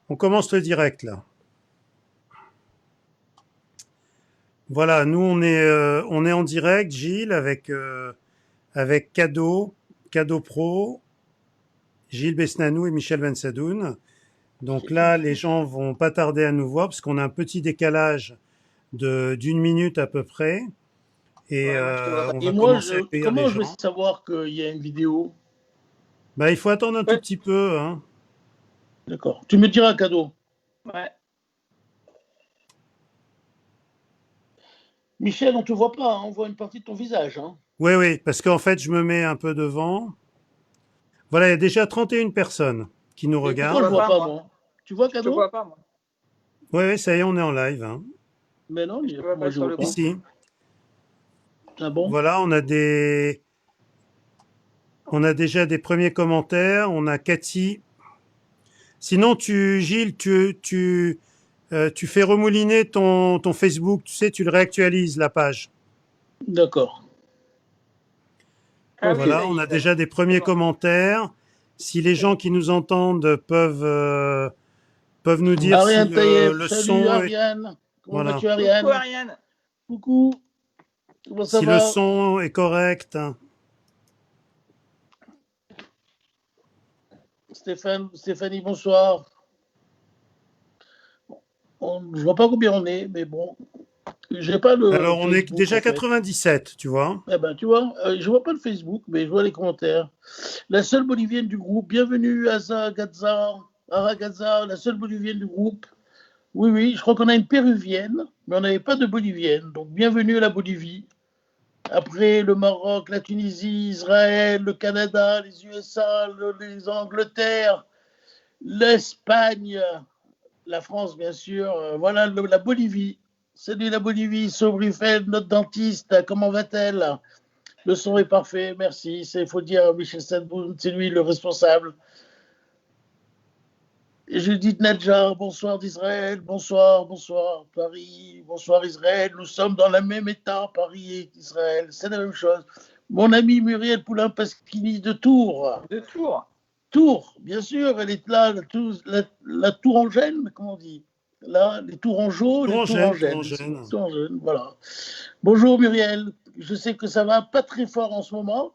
On commence le direct là. Voilà, nous on est en direct, Gilles, avec Cadeau Pro, Gilles Besnanou et Michel Bensadoun. Donc là, les gens vont pas tarder à nous voir parce qu'on a un petit décalage d'une minute à peu près. Et on Et va moi, commencer à accueillir les comment je vais gens. savoir qu'il y a une vidéo? Bah, il faut attendre un tout Ouais. petit peu, hein. D'accord. Tu me diras, Cadeau. Ouais. Michel, on te voit pas, hein, on voit une partie de ton visage. Hein. Oui, oui, parce qu'en fait, je me mets un peu devant. Voilà, il y a déjà 31 personnes qui nous Mais pourquoi je vois vois regardent. pas, pas, moi. moi? Tu vois, Je te Cadeau? vois pas, moi. Oui, oui, ça y est, on est en live, hein. Mais non, Je te vois moi pas je sur vois le pas. groupe. Ici. Ah bon? Voilà, on a déjà des premiers commentaires. On a Cathy. Sinon, Gilles, tu fais remouliner ton Facebook. Tu sais, tu le réactualises, la page. D'accord. Ah Ok. oui, Voilà, ça y on est, a déjà des c'est premiers bon. commentaires. Si les gens qui nous entendent peuvent nous dire si Ariane Taïeb, le salut son est, Ariane. Comment voilà, vas-tu, Coucou Ariane? Ariane. Coucou, comment ça si le va? son est correct, hein. Stéphanie, bonsoir. Je vois pas combien on est, mais bon. J'ai pas le Alors, on est Facebook, en déjà fait. 97, tu vois. Eh ben, tu vois, je vois pas le Facebook, mais je vois les commentaires. La seule bolivienne du groupe. Bienvenue, Aragaza, la seule bolivienne du groupe. Oui, oui, je crois qu'on a une péruvienne, mais on n'avait pas de bolivienne. Donc, bienvenue à la Bolivie. Après le Maroc, la Tunisie, Israël, le Canada, les USA, les Angleterre, l'Espagne, la France, bien sûr. Voilà la Bolivie. Salut la Bolivie, Sobrifel, notre dentiste, comment va-t-elle? Le son est parfait, merci. Il faut dire Michel Sandboun, c'est lui le responsable. Judith Nadjar, bonsoir d'Israël, bonsoir, bonsoir Paris, bonsoir Israël. Nous sommes dans le même état, Paris et Israël, c'est la même chose. Mon ami Muriel Poulain-Pasquini de Tours. De Tours. Tours, bien sûr, elle est là, la Tourangelle, comment on dit? Là, les Tourangeaux, les Tourangène, Tourangelles. Tourangène. Tourangelles, voilà. Bonjour Muriel, je sais que ça va pas très fort en ce moment,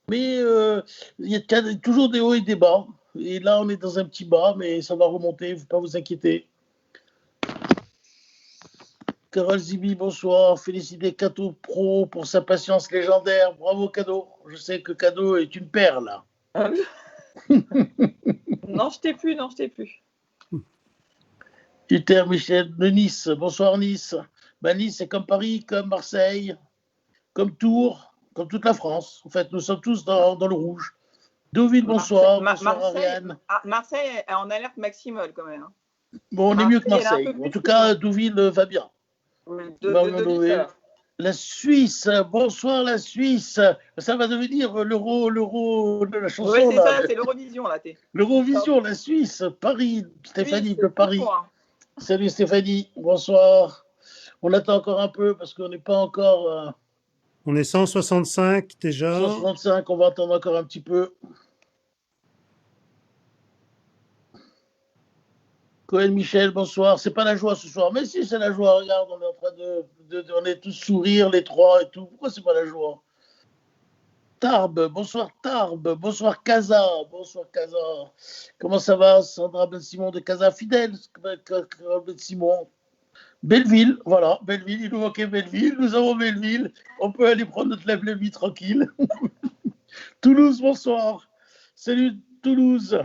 mais il y a toujours des hauts et des bas. Et là, on est dans un petit bas, mais ça va remonter, il ne faut pas vous inquiéter. Carole Zibi, bonsoir. Féliciter Cadeau Pro pour sa patience légendaire. Bravo Cadeau. Je sais que Cadeau est une perle. Ah oui. Non, je t'ai plus, non, je t'ai plus. Peter Michel de Nice. Bonsoir Nice. Ben, Nice, c'est comme Paris, comme Marseille, comme Tours, comme toute la France. En fait, nous sommes tous dans le rouge. Deauville, bonsoir. Bonsoir Ariane. Marseille est en alerte maximale quand même. Bon, on est mieux que Marseille. En tout cas, de Deauville va bien. Deauville. La Suisse, bonsoir la Suisse. Ça va devenir l'euro de la chanson. Oui, c'est ça, c'est l'Eurovision là. L'Eurovision, la Suisse, Paris, Stéphanie de Paris. Hein. Salut Stéphanie, bonsoir. On attend encore un peu parce qu'on n'est pas encore. On est 165 déjà. 165, on va attendre encore un petit peu. Cohen Michel, bonsoir. C'est pas la joie ce soir, mais si c'est la joie. Regarde, on est en train on est tous sourire les trois et tout. Pourquoi c'est pas la joie? Tarbes, bonsoir Tarbes, bonsoir Casa, bonsoir Casa. Comment ça va, Sandra Ben Simon de Casa Fidèle, Ben Simon. Belleville, voilà, Belleville, il nous manquait Belleville, nous avons Belleville, on peut aller prendre notre lève-le-vie tranquille. Toulouse, bonsoir. Salut Toulouse.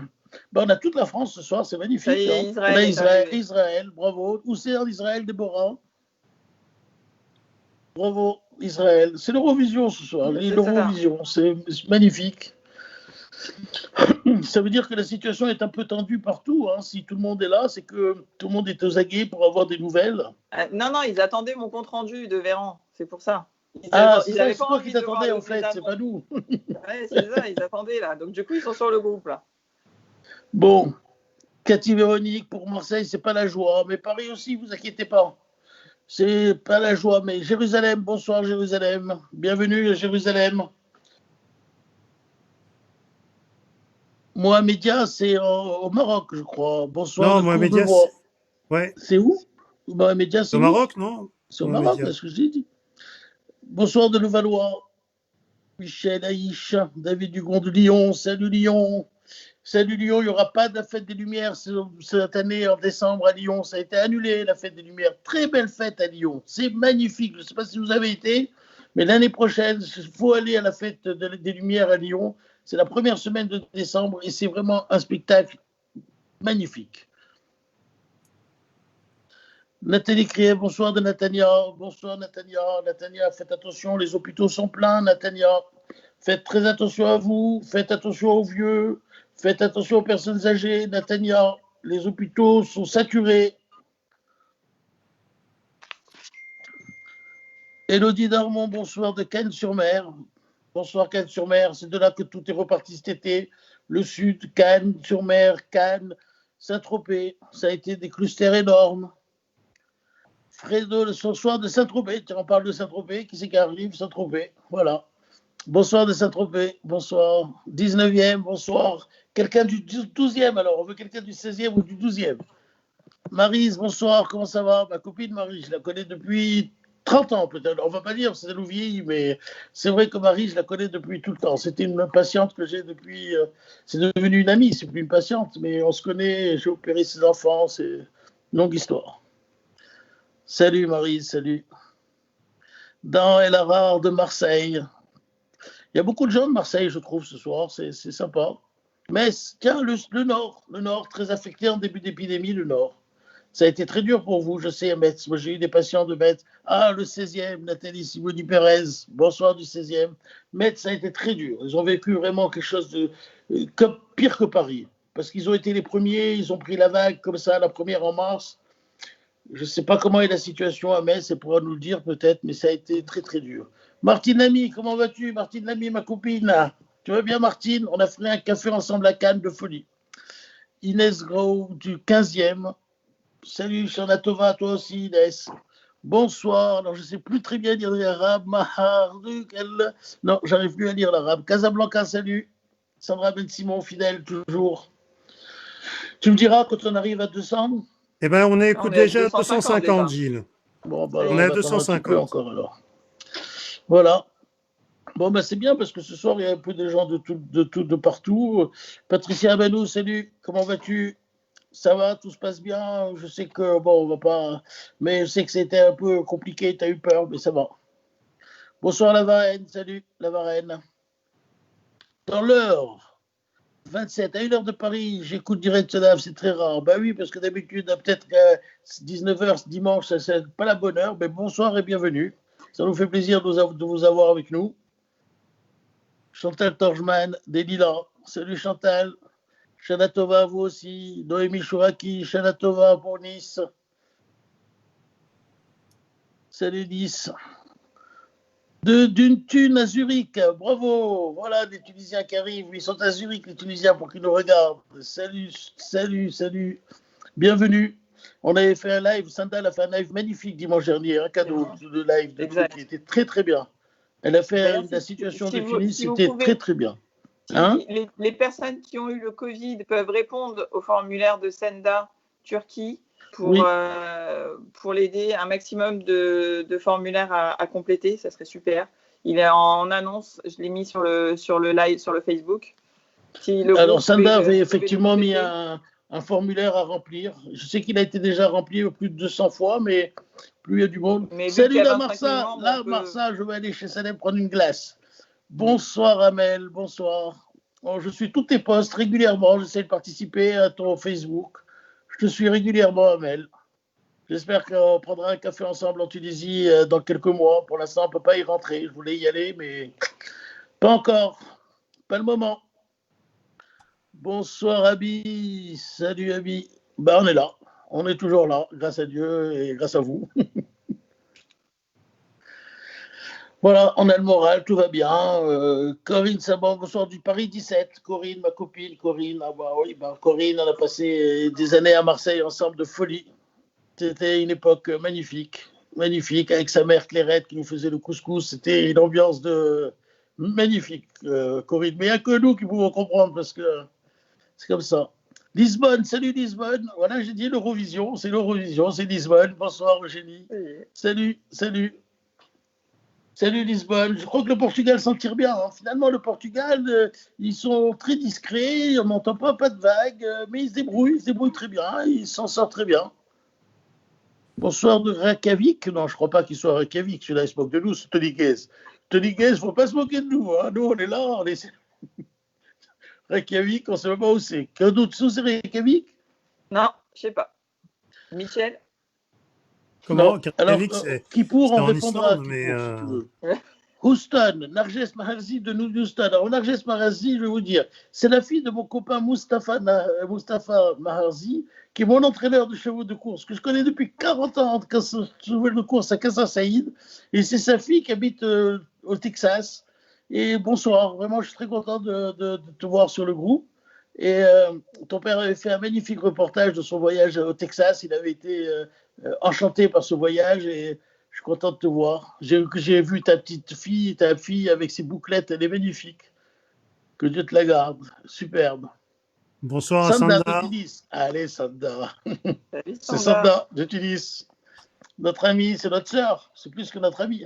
Ben, on a toute la France ce soir, c'est magnifique. Ça y est, hein. On a Israël, bravo. Où c'est en Israël, Déborah? Bravo, Israël. C'est l'Eurovision ce soir, l'Eurovision, c'est magnifique. Ça veut dire que la situation est un peu tendue partout. Hein. Si tout le monde est là, c'est que tout le monde est aux aguets pour avoir des nouvelles. Non, ils attendaient mon compte rendu de Véran, c'est pour ça. C'est toi qui t'attendais en fait, c'est pas nous. Ouais, c'est ça, ils attendaient là. Donc du coup, ils sont sur le groupe là. Bon, Cathy Véronique, pour Marseille, c'est pas la joie, mais Paris aussi, vous inquiétez pas. C'est pas la joie, mais Jérusalem, bonsoir Jérusalem. Bienvenue à Jérusalem. Mohamedia, c'est au Maroc, je crois. Bonsoir Non, de Mohamedia, c'est... Courbevoie. Ouais, C'est où? Mohamedia, c'est c'est au où? Maroc, non? C'est au Maroc, Mohamedia. est-ce que j'ai dit? Bonsoir de Levallois. Michel, Aïcha, David Dugon de Lyon. Salut Lyon. Salut Lyon, il n'y aura pas de la fête des Lumières cette année en décembre à Lyon. Ça a été annulé, la fête des Lumières. Très belle fête à Lyon. C'est magnifique. Je ne sais pas si vous avez été, mais l'année prochaine, il faut aller à la fête des Lumières à Lyon. C'est la première semaine de décembre et c'est vraiment un spectacle magnifique. Nathalie Crier, bonsoir de Natania. Bonsoir Natania. Natania, faites attention, les hôpitaux sont pleins, Natania. Faites très attention à vous, faites attention aux vieux, faites attention aux personnes âgées, Natania. Les hôpitaux sont saturés. Élodie Darmon, bonsoir de Cannes-sur-Mer. Bonsoir Cannes-sur-Mer, c'est de là que tout est reparti cet été. Le sud, Cannes-sur-Mer, Cannes, Saint-Tropez. Ça a été des clusters énormes. Fredo, le soir de Saint-Tropez. Tiens, on parle de Saint-Tropez. Qui c'est qui arrive? Saint-Tropez. Voilà. Bonsoir de Saint-Tropez. Bonsoir. 19e, bonsoir. Quelqu'un du 12e, alors. On veut quelqu'un du 16e ou du 12e. Maryse, bonsoir. Comment ça va? Ma copine Marie, je la connais depuis 30 ans, peut-être. On ne va pas dire, c'est nous vieillit, mais c'est vrai que Marie, je la connais depuis tout le temps. C'était une patiente que j'ai depuis. C'est devenu une amie, c'est plus une patiente, mais on se connaît. J'ai opéré ses enfants. C'est une longue histoire. Salut Marie, salut. Dans El Arar de Marseille. Il y a beaucoup de gens de Marseille, je trouve, ce soir. C'est sympa. Mais tiens, le Nord, très affecté en début d'épidémie, le Nord. Ça a été très dur pour vous, je sais, à Metz. Moi, j'ai eu des patients de Metz. Ah, le 16e, Nathalie Simoni Pérez. Bonsoir du 16e. Metz, ça a été très dur. Ils ont vécu vraiment quelque chose de pire que Paris. Parce qu'ils ont été les premiers, ils ont pris la vague comme ça, la première en mars. Je ne sais pas comment est la situation à Metz, elle pourra nous le dire peut-être, mais ça a été très très dur. Martine Lamy, comment vas-tu? Martine Lamy, ma copine. Tu vas bien Martine? On a fait un café ensemble à Cannes de folie. Inès Gros du 15e. Salut Chanatova, toi aussi Inès. Bonsoir. Alors je ne sais plus très bien lire l'arabe. Non, j'arrive plus à lire l'arabe. Casablanca, salut. Sandra Ben Simon, fidèle toujours. Tu me diras quand on arrive à 200? Eh bien, on est, On écoute, est à déjà à 250 250, déjà. Gilles. Bon, bah Ça alors On y est on à va attendre un petit peu 250. encore alors. Voilà. Bon, bah c'est bien parce que ce soir, il y a un peu de gens de partout. Patricia Abanou, salut. Comment vas-tu? Ça va, tout se passe bien. Je sais que, bon, on va pas. Mais je sais que c'était un peu compliqué, tu as eu peur, mais ça va. Bonsoir la Varenne, salut la Varenne. Dans l'heure, 27, à 1h de Paris, j'écoute Direct Sadaf, c'est très rare. Bah oui, parce que d'habitude, peut-être qu'à 19h dimanche, ça c'est pas la bonne heure, mais bonsoir et bienvenue. Ça nous fait plaisir de vous avoir avec nous. Chantal Torjman, des Lilas. Salut Chantal. Chanatova, vous aussi. Noémie Chouraki, Chanatova pour Nice. Salut Nice. D'une thune à Zurich. Bravo. Voilà des Tunisiens qui arrivent. Ils sont à Zurich, les Tunisiens, pour qu'ils nous regardent. Salut, salut, salut. Bienvenue. On avait fait un live. Sandal a fait un live magnifique dimanche dernier. Un cadeau de live de trucs qui était très, très bien. Elle a fait la situation de Tunis. C'était très, très bien. Hein, les personnes qui ont eu le Covid peuvent répondre au formulaire de Senda Turquie pour l'aider, un maximum de formulaires à compléter, ça serait super. Il est en annonce, je l'ai mis sur le live, sur le Facebook. Alors Senda avait effectivement mis un formulaire à remplir. Je sais qu'il a été déjà rempli plus de 200 fois, mais plus il y a du monde. Mais salut la Marsa, Marsa, je vais aller chez Salem prendre une glace. Bonsoir Amel, bonsoir. Bon, je suis tous tes posts régulièrement, j'essaie de participer à ton Facebook. Je te suis régulièrement Amel. J'espère qu'on prendra un café ensemble en Tunisie dans quelques mois. Pour l'instant, on ne peut pas y rentrer. Je voulais y aller, mais pas encore. Pas le moment. Bonsoir Abi. Salut Abi. Ben, on est là. On est toujours là, grâce à Dieu et grâce à vous. Voilà, on a le moral, tout va bien. Corinne Saban, bonsoir du Paris 17. Corinne, ma copine, Corinne. Ah bah oui, bah Corinne, on a passé des années à Marseille ensemble de folie. C'était une époque magnifique, magnifique, avec sa mère Clairette qui nous faisait le couscous. C'était une ambiance magnifique, Corinne. Mais il n'y a que nous qui pouvons comprendre parce que C'est comme ça. Lisbonne, salut Lisbonne. Voilà, j'ai dit l'Eurovision, c'est Lisbonne. Bonsoir Eugénie. Oui. Salut. Salut Lisbonne. Je crois que le Portugal s'en tire bien. Hein. Finalement, le Portugal, ils sont très discrets, on n'entend pas de vagues, mais ils se débrouillent très bien, ils s'en sortent très bien. Bonsoir de Reykjavik. Non, je ne crois pas qu'il soit à Reykjavik. Celui-là, il se moque de nous, c'est Tony Guez. Tony Guez, il ne faut pas se moquer de nous. Hein. Nous, on est là, on est... Reykjavik, on ne sait même pas où c'est. Qu'un d'autre sous, c'est Reykjavik? Non, je ne sais pas. Michel? Comment? Alors, Kippour, on en répondra Islande, à Kippour, si tu veux. Houston, Narges Mahalzi de New Houston. Alors, Narges Mahalzi, je vais vous dire, c'est la fille de mon copain Mustapha Mahalzi, qui est mon entraîneur de chevaux de course, que je connais depuis 40 ans en chevaux de course à Casa Saïd. Et c'est sa fille qui habite au Texas. Et bonsoir, vraiment, je suis très content de te voir sur le groupe. Et ton père avait fait un magnifique reportage de son voyage au Texas. Il avait été enchanté par ce voyage et je suis content de te voir. J'ai vu ta fille avec ses bouclettes, elle est magnifique. Que Dieu te la garde, superbe. Bonsoir Sanda. De Tunis. Allez Sanda. C'est Sanda de Tunis. Notre amie, c'est notre sœur. C'est plus que notre amie.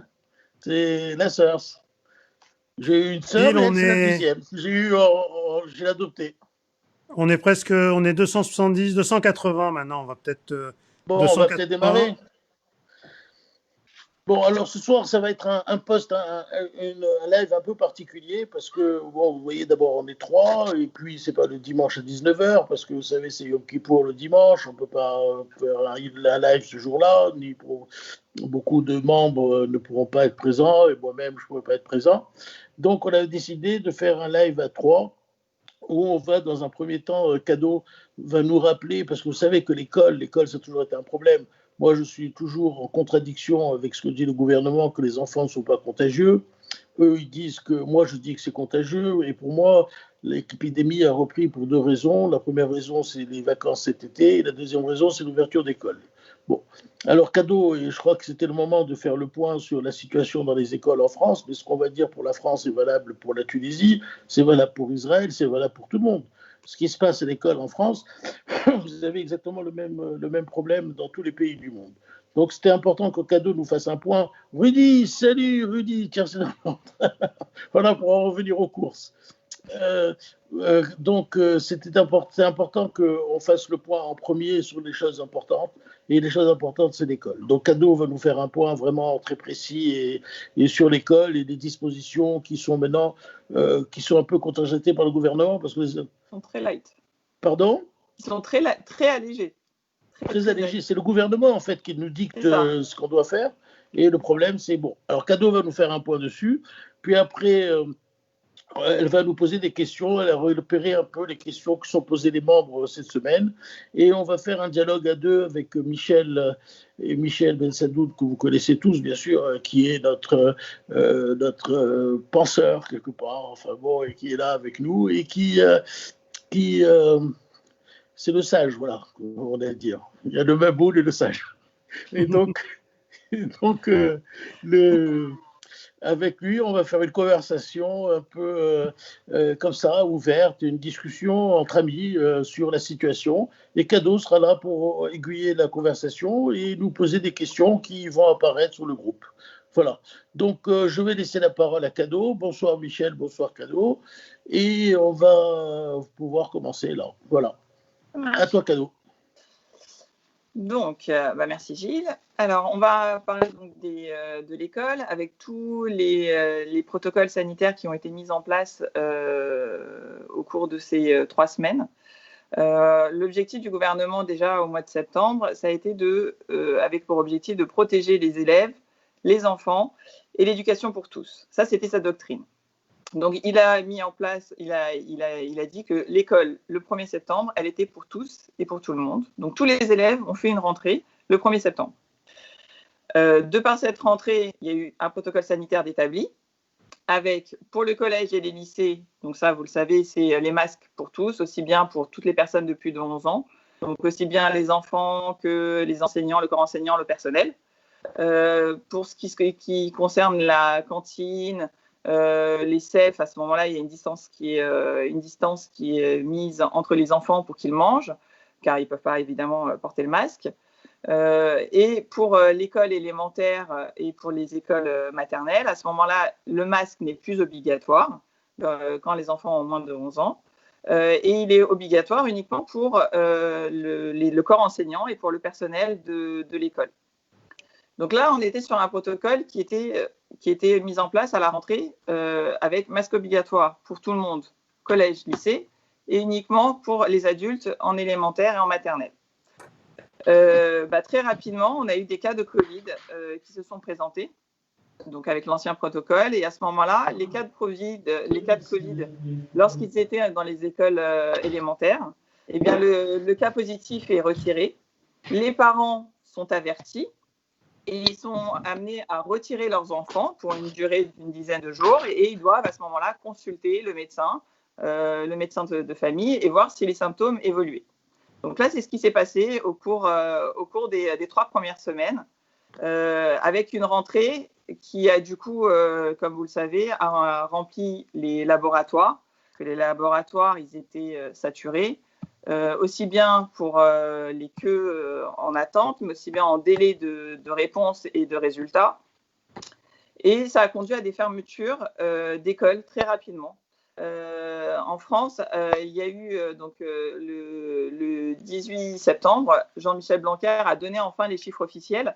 C'est la sœur. J'ai eu une sœur, et c'est la deuxième. J'ai adopté. On est 270, 280 maintenant. On va peut-être. Bon, on va peut-être démarrer. Bon, alors ce soir, ça va être un post, un live un peu particulier parce que, bon, vous voyez, d'abord, on est 3 et puis c'est pas le dimanche à 19h parce que vous savez, c'est Yom Kippour le dimanche, on peut pas faire un live ce jour-là, beaucoup de membres ne pourront pas être présents et moi-même, je ne pourrai pas être présent. Donc, on a décidé de faire un live à 3 où on va, dans un premier temps, Cadeau va nous rappeler, parce que vous savez que l'école, ça a toujours été un problème. Moi, je suis toujours en contradiction avec ce que dit le gouvernement, que les enfants ne sont pas contagieux. Eux, ils disent que moi, je dis que c'est contagieux. Et pour moi, l'épidémie a repris pour 2 raisons. La première raison, c'est les vacances cet été. Et la deuxième raison, c'est l'ouverture d'écoles. Bon, alors Cadeau, et je crois que c'était le moment de faire le point sur la situation dans les écoles en France, mais ce qu'on va dire pour la France est valable pour la Tunisie, c'est valable pour Israël, c'est valable pour tout le monde. Ce qui se passe à l'école en France, vous avez exactement le même problème dans tous les pays du monde. Donc c'était important que Cadeau nous fasse un point. Rudy, salut Rudy, tiens, c'est voilà, pour en revenir aux courses. Donc c'est important qu'on fasse le point en premier sur les choses importantes, et les choses importantes c'est l'école. Donc Cadeau va nous faire un point vraiment très précis et sur l'école et les dispositions qui sont maintenant qui sont un peu contingentées par le gouvernement parce que ils sont très light. Pardon? Ils sont très allégés. Très allégés. C'est le gouvernement en fait qui nous dicte ce qu'on doit faire, et le problème c'est bon. Alors Cadeau va nous faire un point dessus, puis après elle va nous poser des questions, elle a repéré un peu les questions que sont posées les membres cette semaine, et on va faire un dialogue à 2 avec Michel Bensadoun, que vous connaissez tous bien sûr, qui est notre penseur quelque part, enfin bon, et qui est là avec nous, et qui c'est le sage, voilà, on va dire. Il y a le Maboul et le sage. Et donc avec lui, on va faire une conversation un peu comme ça, ouverte, une discussion entre amis sur la situation. Et Cadeau sera là pour aiguiller la conversation et nous poser des questions qui vont apparaître sur le groupe. Voilà. Donc, je vais laisser la parole à Cadeau. Bonsoir Michel, bonsoir Cadeau. Et on va pouvoir commencer là. Voilà. À toi, Cadeau. Donc, merci Gilles. Alors, on va parler donc de l'école avec tous les protocoles sanitaires qui ont été mis en place au cours de ces 3 semaines. L'objectif du gouvernement déjà au mois de septembre, ça a été avec pour objectif de protéger les élèves, les enfants et l'éducation pour tous. Ça, c'était sa doctrine. Donc, il a mis en place, il a dit que l'école, le 1er septembre, elle était pour tous et pour tout le monde. Donc, tous les élèves ont fait une rentrée le 1er septembre. De par cette rentrée, il y a eu un protocole sanitaire établi avec, pour le collège et les lycées, donc ça, vous le savez, c'est les masques pour tous, aussi bien pour toutes les personnes de plus de 11 ans, donc aussi bien les enfants que les enseignants, le corps enseignant, le personnel. Pour ce qui concerne la cantine, Les CEF, à ce moment-là, il y a une distance qui est mise entre les enfants pour qu'ils mangent, car ils ne peuvent pas évidemment porter le masque. Et pour l'école élémentaire et pour les écoles maternelles, à ce moment-là, le masque n'est plus obligatoire quand les enfants ont moins de 11 ans. Et il est obligatoire uniquement pour le corps enseignant et pour le personnel de l'école. Donc là, on était sur un protocole qui était mis en place à la rentrée avec masque obligatoire pour tout le monde, collège, lycée, et uniquement pour les adultes en élémentaire et en maternelle. Très rapidement, on a eu des cas de Covid qui se sont présentés, donc avec l'ancien protocole. Et à ce moment-là, les cas de Covid, lorsqu'ils étaient dans les écoles élémentaires, eh bien, le cas positif est retiré. Les parents sont avertis et ils sont amenés à retirer leurs enfants pour une durée d'une dizaine de jours. Et ils doivent à ce moment-là consulter le médecin de famille et voir si les symptômes évoluaient. Donc là, c'est ce qui s'est passé au cours des 3 premières semaines, avec une rentrée qui a du coup, comme vous le savez, a rempli les laboratoires, que les laboratoires, ils étaient saturés, aussi bien pour les queues en attente, mais aussi bien en délai de réponse et de résultats. Et ça a conduit à des fermetures d'écoles très rapidement. En France, il y a eu le 18 septembre, Jean-Michel Blanquer a donné enfin les chiffres officiels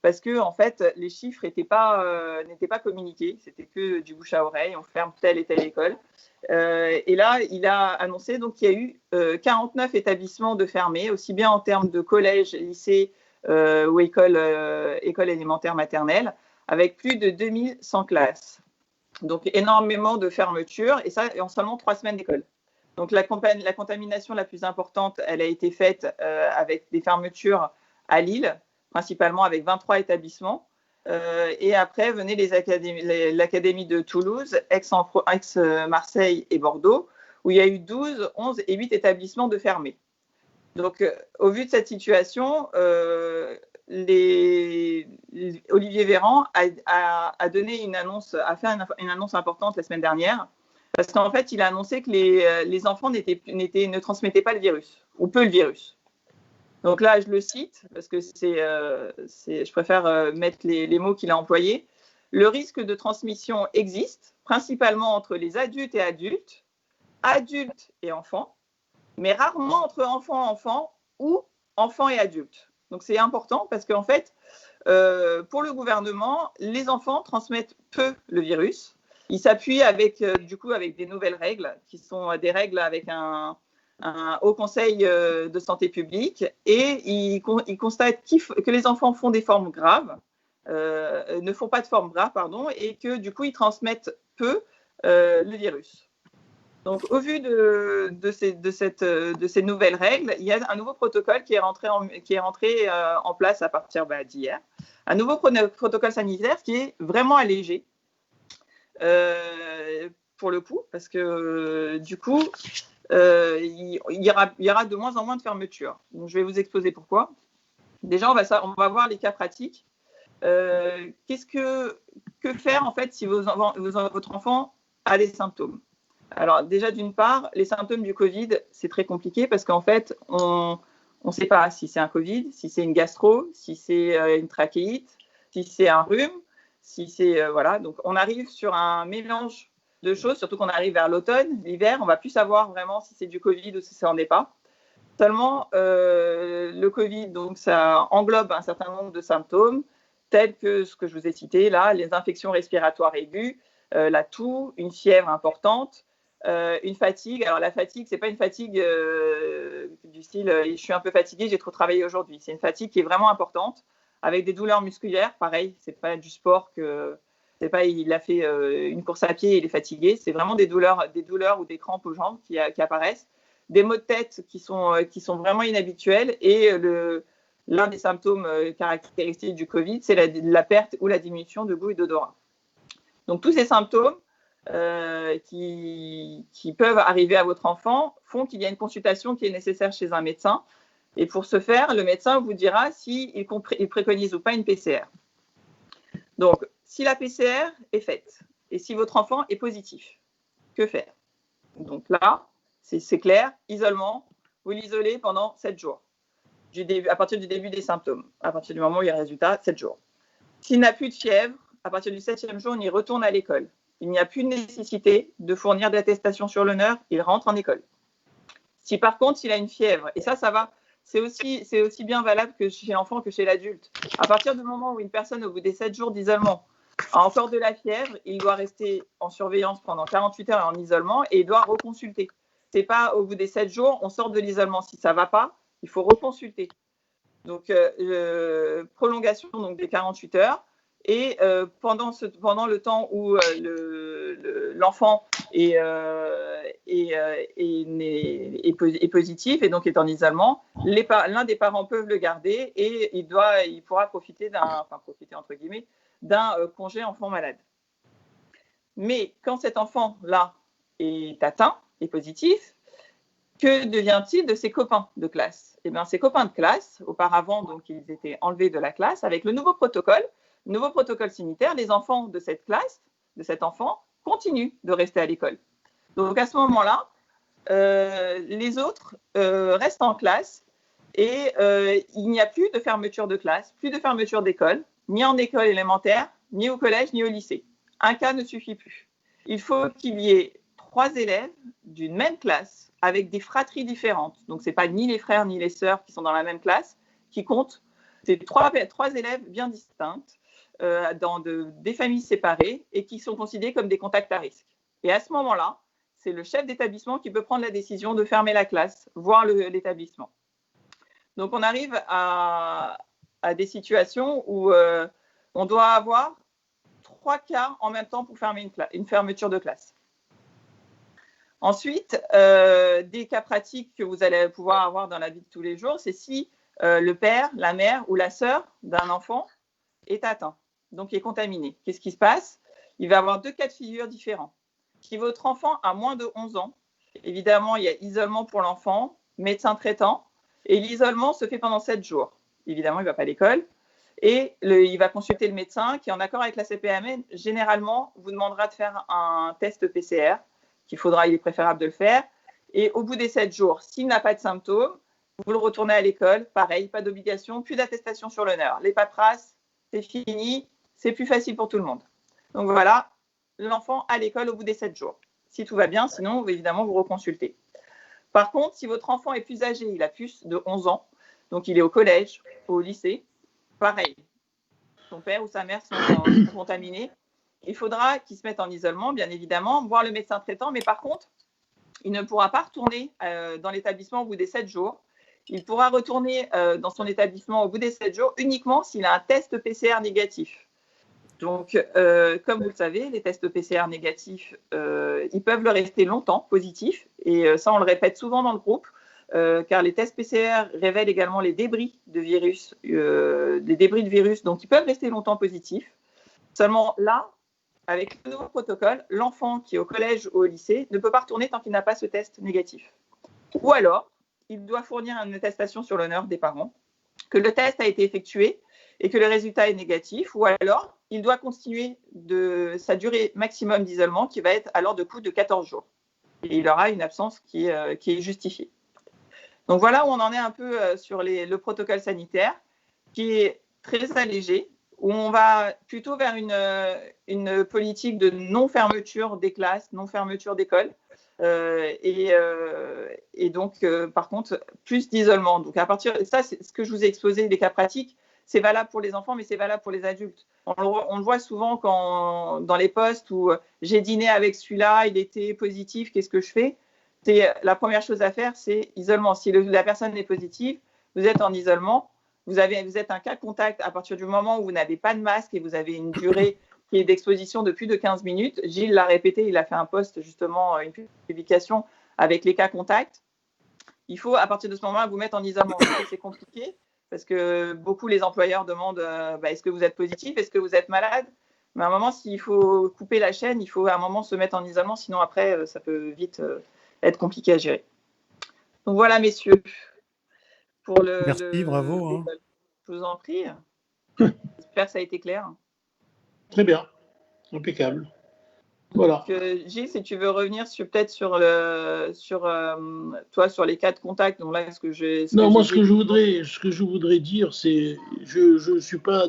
parce que en fait, les chiffres n'étaient pas communiqués, c'était que du bouche à oreille, on ferme telle et telle école. Et là, il a annoncé donc qu'il y a eu 49 établissements de fermés, aussi bien en termes de collège, lycée ou école élémentaire maternelle, avec plus de 2100 classes. Donc, énormément de fermetures, et ça en seulement 3 semaines d'école. Donc, la contamination la plus importante, elle a été faite avec des fermetures à Lille, principalement avec 23 établissements. Et après, venaient l'Académie de Toulouse, Aix-Marseille et Bordeaux, où il y a eu 12, 11 et 8 établissements de fermés. Donc, au vu de cette situation, Olivier Véran a donné a fait une annonce importante la semaine dernière, parce qu'en fait, il a annoncé que les enfants ne transmettaient pas le virus, ou peu le virus. Donc là, je le cite, parce que je préfère mettre les mots qu'il a employés. Le risque de transmission existe, principalement entre les adultes et adultes, adultes et enfants, mais rarement entre enfants ou enfants et adultes. Donc, c'est important parce qu'en fait, pour le gouvernement, les enfants transmettent peu le virus. Ils s'appuient avec des nouvelles règles qui sont des règles avec un haut conseil de santé publique et ils constatent que les enfants font des formes graves, ne font pas de formes graves, pardon, et que du coup, ils transmettent peu le virus. Donc, au vu de ces nouvelles règles, il y a un nouveau protocole qui est rentré en place à partir d'hier. Un nouveau protocole sanitaire qui est vraiment allégé, pour le coup, parce que du coup, il y aura de moins en moins de fermetures. Donc, je vais vous exposer pourquoi. Déjà, on va voir les cas pratiques. Que faire en fait si votre enfant a des symptômes? Alors déjà, d'une part, les symptômes du Covid, c'est très compliqué parce qu'en fait, on ne sait pas si c'est un Covid, si c'est une gastro, si c'est une trachéite, si c'est un rhume, si c'est… voilà, donc on arrive sur un mélange de choses, surtout qu'on arrive vers l'automne, l'hiver, on ne va plus savoir vraiment si c'est du Covid ou si ça n'en est pas. Seulement, le Covid, donc ça englobe un certain nombre de symptômes, tels que ce que je vous ai cité là, les infections respiratoires aiguës, la toux, une fièvre importante, une fatigue. Alors la fatigue, c'est pas une fatigue du style je suis un peu fatigué, j'ai trop travaillé aujourd'hui. C'est une fatigue qui est vraiment importante, avec des douleurs musculaires. Pareil, c'est pas du sport c'est pas il a fait une course à pied et il est fatigué. C'est vraiment des douleurs ou des crampes aux jambes qui apparaissent, des maux de tête qui sont vraiment inhabituels et l'un des symptômes caractéristiques du Covid, c'est la perte ou la diminution de goût et d'odorat. Donc tous ces symptômes qui peuvent arriver à votre enfant font qu'il y a une consultation qui est nécessaire chez un médecin. Et pour ce faire, le médecin vous dira s'il préconise ou pas une PCR. Donc, si la PCR est faite et si votre enfant est positif. Que faire? Donc là, c'est clair, isolement, vous l'isolez pendant 7 jours, à partir du début des symptômes, à partir du moment où il y a le résultat, 7 jours. S'il n'a plus de fièvre, à partir du 7e jour, on y retourne à l'école. Il n'y a plus de nécessité de fournir d'attestation sur l'honneur, il rentre en école. Si par contre, il a une fièvre, et ça va, c'est aussi bien valable que chez l'enfant que chez l'adulte. À partir du moment où une personne, au bout des 7 jours d'isolement, a encore de la fièvre, il doit rester en surveillance pendant 48 heures et en isolement, et il doit reconsulter. Ce n'est pas au bout des 7 jours, on sort de l'isolement. Si ça ne va pas, il faut reconsulter. Donc, prolongation donc, des 48 heures. Et pendant le temps où l'enfant est positif et donc est en isolement, l'un des parents peuvent le garder et il pourra profiter entre guillemets, d'un congé enfant malade. Mais quand cet enfant-là est atteint, est positif, que devient-il de ses copains de classe? Eh bien, ses copains de classe, auparavant, donc, ils étaient enlevés de la classe. Avec le nouveau protocole sanitaire, les enfants de cette classe, de cet enfant, continuent de rester à l'école. Donc, à ce moment-là, les autres restent en classe et il n'y a plus de fermeture de classe, plus de fermeture d'école, ni en école élémentaire, ni au collège, ni au lycée. Un cas ne suffit plus. Il faut qu'il y ait 3 élèves d'une même classe avec des fratries différentes. Donc, ce n'est pas ni les frères ni les sœurs qui sont dans la même classe qui comptent. C'est 3 élèves bien distinctes dans des familles séparées et qui sont considérés comme des contacts à risque. Et à ce moment-là, c'est le chef d'établissement qui peut prendre la décision de fermer la classe, voire l'établissement. Donc, on arrive à des situations où on doit avoir 3 cas en même temps pour fermer une fermeture de classe. Ensuite, des cas pratiques que vous allez pouvoir avoir dans la vie de tous les jours, c'est si le père, la mère ou la sœur d'un enfant est atteint, donc est contaminé. Qu'est-ce qui se passe? Il va y avoir 2 cas de figure différents. Si votre enfant a moins de 11 ans, évidemment, il y a isolement pour l'enfant, médecin traitant, et l'isolement se fait pendant 7 jours. Évidemment, il ne va pas à l'école. Et il va consulter le médecin qui, en accord avec la CPAM, généralement, vous demandera de faire un test PCR il est préférable de le faire. Et au bout des 7 jours, s'il n'a pas de symptômes, vous le retournez à l'école. Pareil, pas d'obligation, plus d'attestation sur l'honneur. Les paperasses, c'est fini, c'est plus facile pour tout le monde. Donc voilà, l'enfant à l'école au bout des 7 jours. Si tout va bien, sinon, évidemment, vous reconsultez. Par contre, si votre enfant est plus âgé, il a plus de 11 ans, donc il est au collège, au lycée, pareil, son père ou sa mère sont contaminés, il faudra qu'il se mette en isolement, bien évidemment, voir le médecin traitant, mais par contre, il ne pourra pas retourner dans l'établissement au bout des 7 jours. Il pourra retourner dans son établissement au bout des 7 jours uniquement s'il a un test PCR négatif. Donc, comme vous le savez, les tests PCR négatifs, ils peuvent le rester longtemps positifs, et ça, on le répète souvent dans le groupe, car les tests PCR révèlent également les débris de virus, donc ils peuvent rester longtemps positifs. Seulement là, avec le nouveau protocole, l'enfant qui est au collège ou au lycée ne peut pas retourner tant qu'il n'a pas ce test négatif. Ou alors, il doit fournir une attestation sur l'honneur des parents que le test a été effectué et que le résultat est négatif, ou alors il doit continuer de sa durée maximum d'isolement qui va être alors de coup de 14 jours. Et il aura une absence qui est justifiée. Donc voilà où on en est un peu sur le protocole sanitaire qui est très allégé, où on va plutôt vers une politique de non-fermeture des classes, non-fermeture d'écoles, et donc, par contre, plus d'isolement. Donc, à partir de ça, c'est ce que je vous ai exposé, les cas pratiques, c'est valable pour les enfants, mais c'est valable pour les adultes. On le voit souvent dans les posts où j'ai dîné avec celui-là, il était positif, qu'est-ce que je fais? La première chose à faire, c'est isolement. Si la personne est positive, vous êtes en isolement. Vous êtes un cas contact à partir du moment où vous n'avez pas de masque et vous avez une durée qui est d'exposition de plus de 15 minutes. Gilles l'a répété, il a fait un post, justement, une publication avec les cas contacts. Il faut, à partir de ce moment-là, vous mettre en isolement. C'est compliqué parce que beaucoup, les employeurs demandent est-ce que vous êtes positif, est-ce que vous êtes malade? Mais à un moment, s'il faut couper la chaîne, il faut à un moment se mettre en isolement, sinon après, ça peut vite être compliqué à gérer. Donc voilà, messieurs. Merci, bravo. Hein. Je vous en prie. J'espère que ça a été clair. Très bien, impeccable. Voilà. Gilles, si tu veux revenir peut-être sur les cas de contact. Donc là, Non, moi, ce que je voudrais dire, c'est, je suis pas,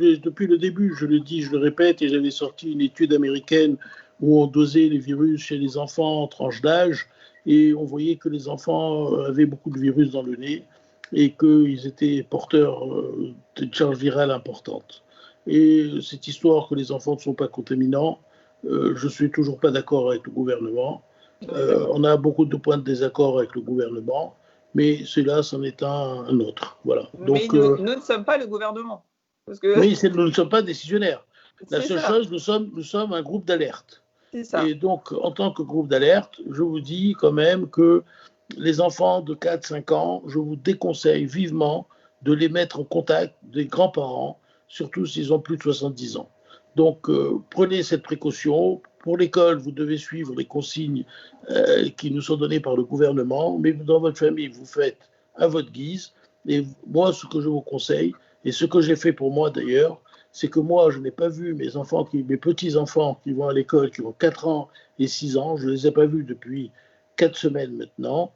depuis le début, je le dis, je le répète, et j'avais sorti une étude américaine où on dosait les virus chez les enfants en tranche d'âge, et on voyait que les enfants avaient beaucoup de virus dans le nez et qu'ils étaient porteurs de charge virale importante. Et cette histoire que les enfants ne sont pas contaminants, je suis toujours pas d'accord avec le gouvernement. On a beaucoup de points de désaccord avec le gouvernement, mais celui-là, c'en est un autre. Voilà. Mais Donc, nous ne sommes pas le gouvernement. Parce que... oui, nous ne sommes pas décisionnaires. La seule ça. chose, nous sommes un groupe d'alerte. C'est ça. Et donc, en tant que groupe d'alerte, je vous dis quand même que les enfants de 4-5 ans, je vous déconseille vivement de les mettre en contact des grands-parents, surtout s'ils ont plus de 70 ans. Donc, prenez cette précaution. Pour l'école, vous devez suivre les consignes qui nous sont données par le gouvernement, mais dans votre famille, vous faites à votre guise. Et moi, ce que je vous conseille, et ce que j'ai fait pour moi d'ailleurs, c'est que moi, je n'ai pas vu mes enfants, mes petits-enfants qui vont à l'école, qui ont 4 ans et 6 ans, je ne les ai pas vus depuis 4 semaines maintenant.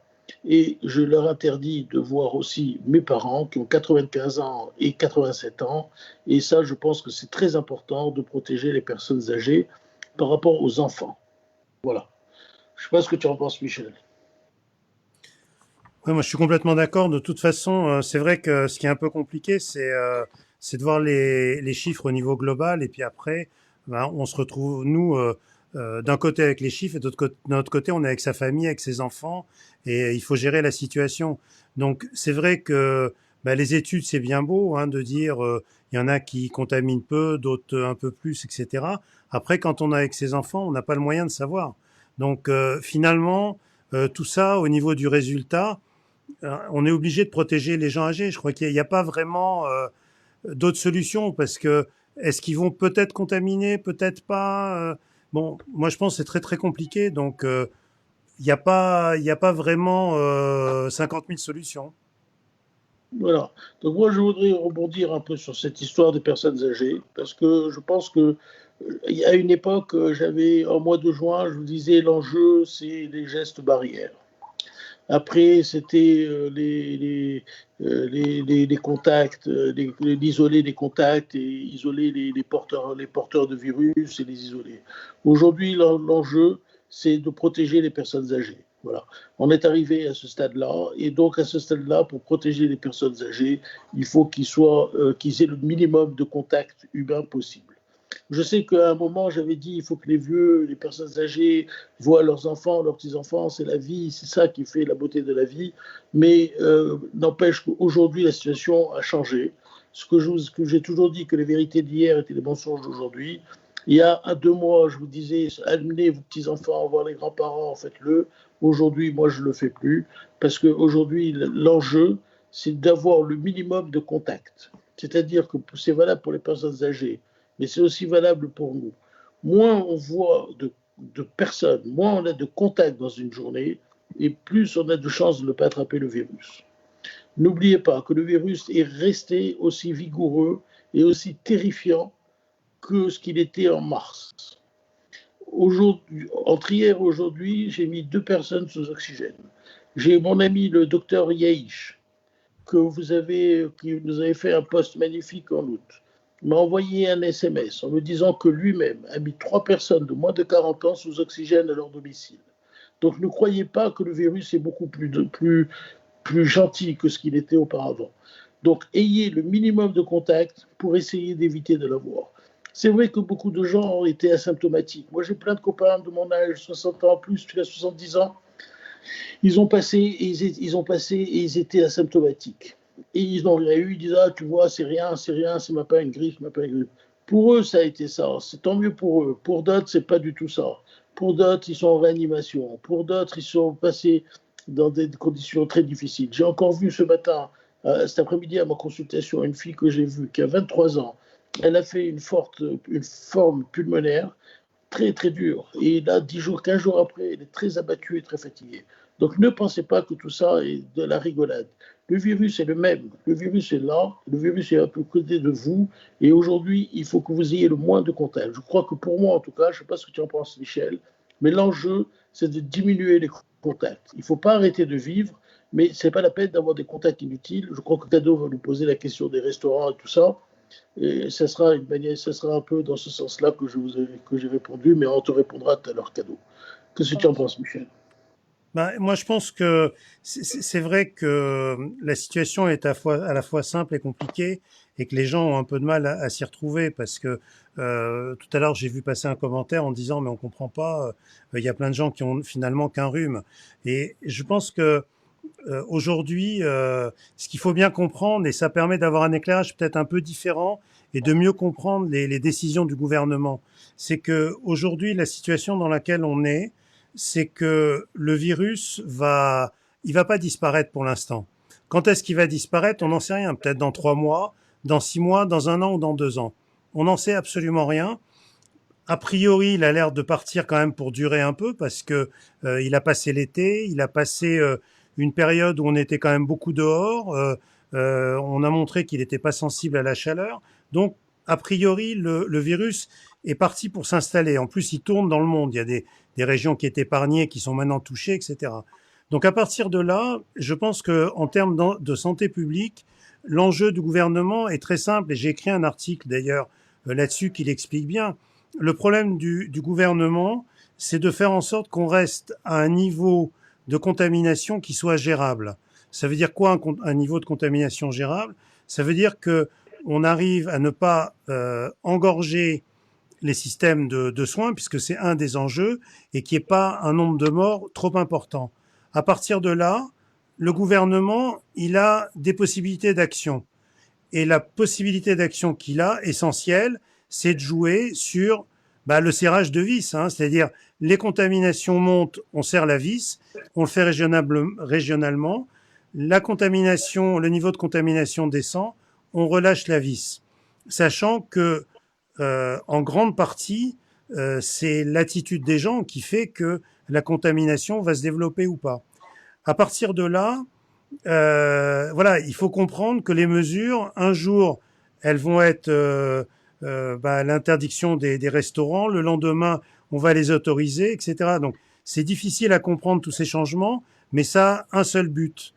Et je leur interdis de voir aussi mes parents qui ont 95 ans et 87 ans. Et ça, je pense que c'est très important de protéger les personnes âgées par rapport aux enfants. Voilà. Je ne sais pas ce que tu en penses, Michel. Ouais, moi, je suis complètement d'accord. De toute façon, c'est vrai que ce qui est un peu compliqué, c'est de voir les chiffres au niveau global. Et puis après, ben, on se retrouve, nous, d'un côté avec les chiffres et d'un autre côté, on est avec sa famille, avec ses enfants. Et il faut gérer la situation. Donc, c'est vrai que ben, les études, c'est bien beau hein, de dire il y en a qui contaminent peu, d'autres un peu plus, etc. Après, quand on est avec ses enfants, on n'a pas le moyen de savoir. Donc, finalement, tout ça, au niveau du résultat, on est obligé de protéger les gens âgés. Je crois qu'il n'y a pas vraiment d'autres solutions parce que est-ce qu'ils vont peut-être contaminer, peut-être pas. Bon, moi je pense que c'est très très compliqué, donc il n'y a pas vraiment 50 000 solutions. Voilà. Donc moi, je voudrais rebondir un peu sur cette histoire des personnes âgées, parce que je pense que il y a une époque, j'avais, en mois de juin, je vous disais, l'enjeu, c'est les gestes barrières. Après, c'était les contacts, isoler les contacts et isoler les porteurs de virus et les isoler. Aujourd'hui, l'enjeu, c'est de protéger les personnes âgées. Voilà. On est arrivé à ce stade-là, et donc à ce stade-là, pour protéger les personnes âgées, il faut qu'ils aient le minimum de contacts humains possible. Je sais qu'à un moment, j'avais dit il faut que les vieux, les personnes âgées voient leurs enfants, leurs petits-enfants, c'est la vie, c'est ça qui fait la beauté de la vie. Mais n'empêche qu'aujourd'hui, la situation a changé. Ce que j'ai toujours dit, que les vérités d'hier étaient les mensonges d'aujourd'hui. Il y a 2 mois, je vous disais, amenez vos petits-enfants voir les grands-parents, faites-le. Aujourd'hui, moi, je ne le fais plus, parce qu'aujourd'hui, l'enjeu, c'est d'avoir le minimum de contact. C'est-à-dire que c'est valable pour les personnes âgées, mais c'est aussi valable pour nous. Moins on voit de personnes, moins on a de contacts dans une journée, et plus on a de chances de ne pas attraper le virus. N'oubliez pas que le virus est resté aussi vigoureux et aussi terrifiant que ce qu'il était en mars. Entre hier et aujourd'hui, j'ai mis 2 personnes sous oxygène. J'ai mon ami le docteur Yaïch, qui nous avait fait un post magnifique en août, m'a envoyé un SMS en me disant que lui-même a mis 3 personnes de moins de 40 ans sous oxygène à leur domicile. Donc ne croyez pas que le virus est beaucoup plus gentil que ce qu'il était auparavant. Donc ayez le minimum de contacts pour essayer d'éviter de l'avoir. C'est vrai que beaucoup de gens ont été asymptomatiques. Moi, j'ai plein de copains de mon âge, 60 ans plus, jusqu'à 70 ans. Ils ont passé et ils étaient asymptomatiques. Et ils n'ont rien eu. Ils disent ah, tu vois, c'est rien, c'est même pas une grippe, même pas une grippe. Pour eux, ça a été ça. C'est tant mieux pour eux. Pour d'autres, c'est pas du tout ça. Pour d'autres, ils sont en réanimation. Pour d'autres, ils sont passés dans des conditions très difficiles. J'ai encore vu ce matin, cet après-midi à ma consultation, une fille que j'ai vue qui a 23 ans. Elle a fait une forme pulmonaire très très dure. Et là, 10 jours, 15 jours après, elle est très abattue et très fatiguée. Donc ne pensez pas que tout ça est de la rigolade. Le virus est le même, le virus est là, le virus est à côté de vous, et aujourd'hui, il faut que vous ayez le moins de contacts. Je crois que pour moi, en tout cas, je ne sais pas ce que tu en penses, Michel, mais l'enjeu, c'est de diminuer les contacts. Il ne faut pas arrêter de vivre, mais ce n'est pas la peine d'avoir des contacts inutiles. Je crois que Cadeau va nous poser la question des restaurants et tout ça. Et ça sera un peu dans ce sens-là que j'ai répondu, mais on te répondra tout à l'heure, Cadeau. Qu'est-ce que tu en penses, Michel? Ben, moi, je pense que c'est vrai que la situation est à la fois simple et compliquée et que les gens ont un peu de mal à s'y retrouver parce que tout à l'heure, j'ai vu passer un commentaire en disant mais on comprend pas, il y a plein de gens qui ont finalement qu'un rhume. Et je pense que aujourd'hui, ce qu'il faut bien comprendre, et ça permet d'avoir un éclairage peut-être un peu différent et de mieux comprendre les décisions du gouvernement, c'est que aujourd'hui, la situation dans laquelle on est, c'est que le virus il va pas disparaître pour l'instant. Quand est-ce qu'il va disparaître? On n'en sait rien. Peut-être dans 3 mois, dans 6 mois, dans 1 an ou dans 2 ans. On n'en sait absolument rien. A priori, il a l'air de partir quand même pour durer un peu parce que il a passé l'été, il a passé une période où on était quand même beaucoup dehors. On a montré qu'il n'était pas sensible à la chaleur. Donc, a priori, le virus est parti pour s'installer. En plus, il tourne dans le monde. Il y a des régions qui étaient épargnées, qui sont maintenant touchées, etc. Donc, à partir de là, je pense que en termes de santé publique, l'enjeu du gouvernement est très simple. Et j'ai écrit un article d'ailleurs là-dessus qui l'explique bien. Le problème du gouvernement, c'est de faire en sorte qu'on reste à un niveau de contamination qui soit gérable. Ça veut dire quoi un niveau de contamination gérable? Ça veut dire que on arrive à ne pas engorger les systèmes de soins, puisque c'est un des enjeux, et qu'il n'y ait pas un nombre de morts trop important. À partir de là, le gouvernement, il a des possibilités d'action. Et la possibilité d'action qu'il a, essentielle, c'est de jouer sur le serrage de vis, hein, c'est-à-dire les contaminations montent, on serre la vis, on le fait régionalement, la contamination, le niveau de contamination descend, on relâche la vis, sachant que en grande partie, c'est l'attitude des gens qui fait que la contamination va se développer ou pas. À partir de là, voilà, il faut comprendre que les mesures, un jour, elles vont être l'interdiction des restaurants, le lendemain, on va les autoriser, etc. Donc, c'est difficile à comprendre tous ces changements, mais ça a un seul but.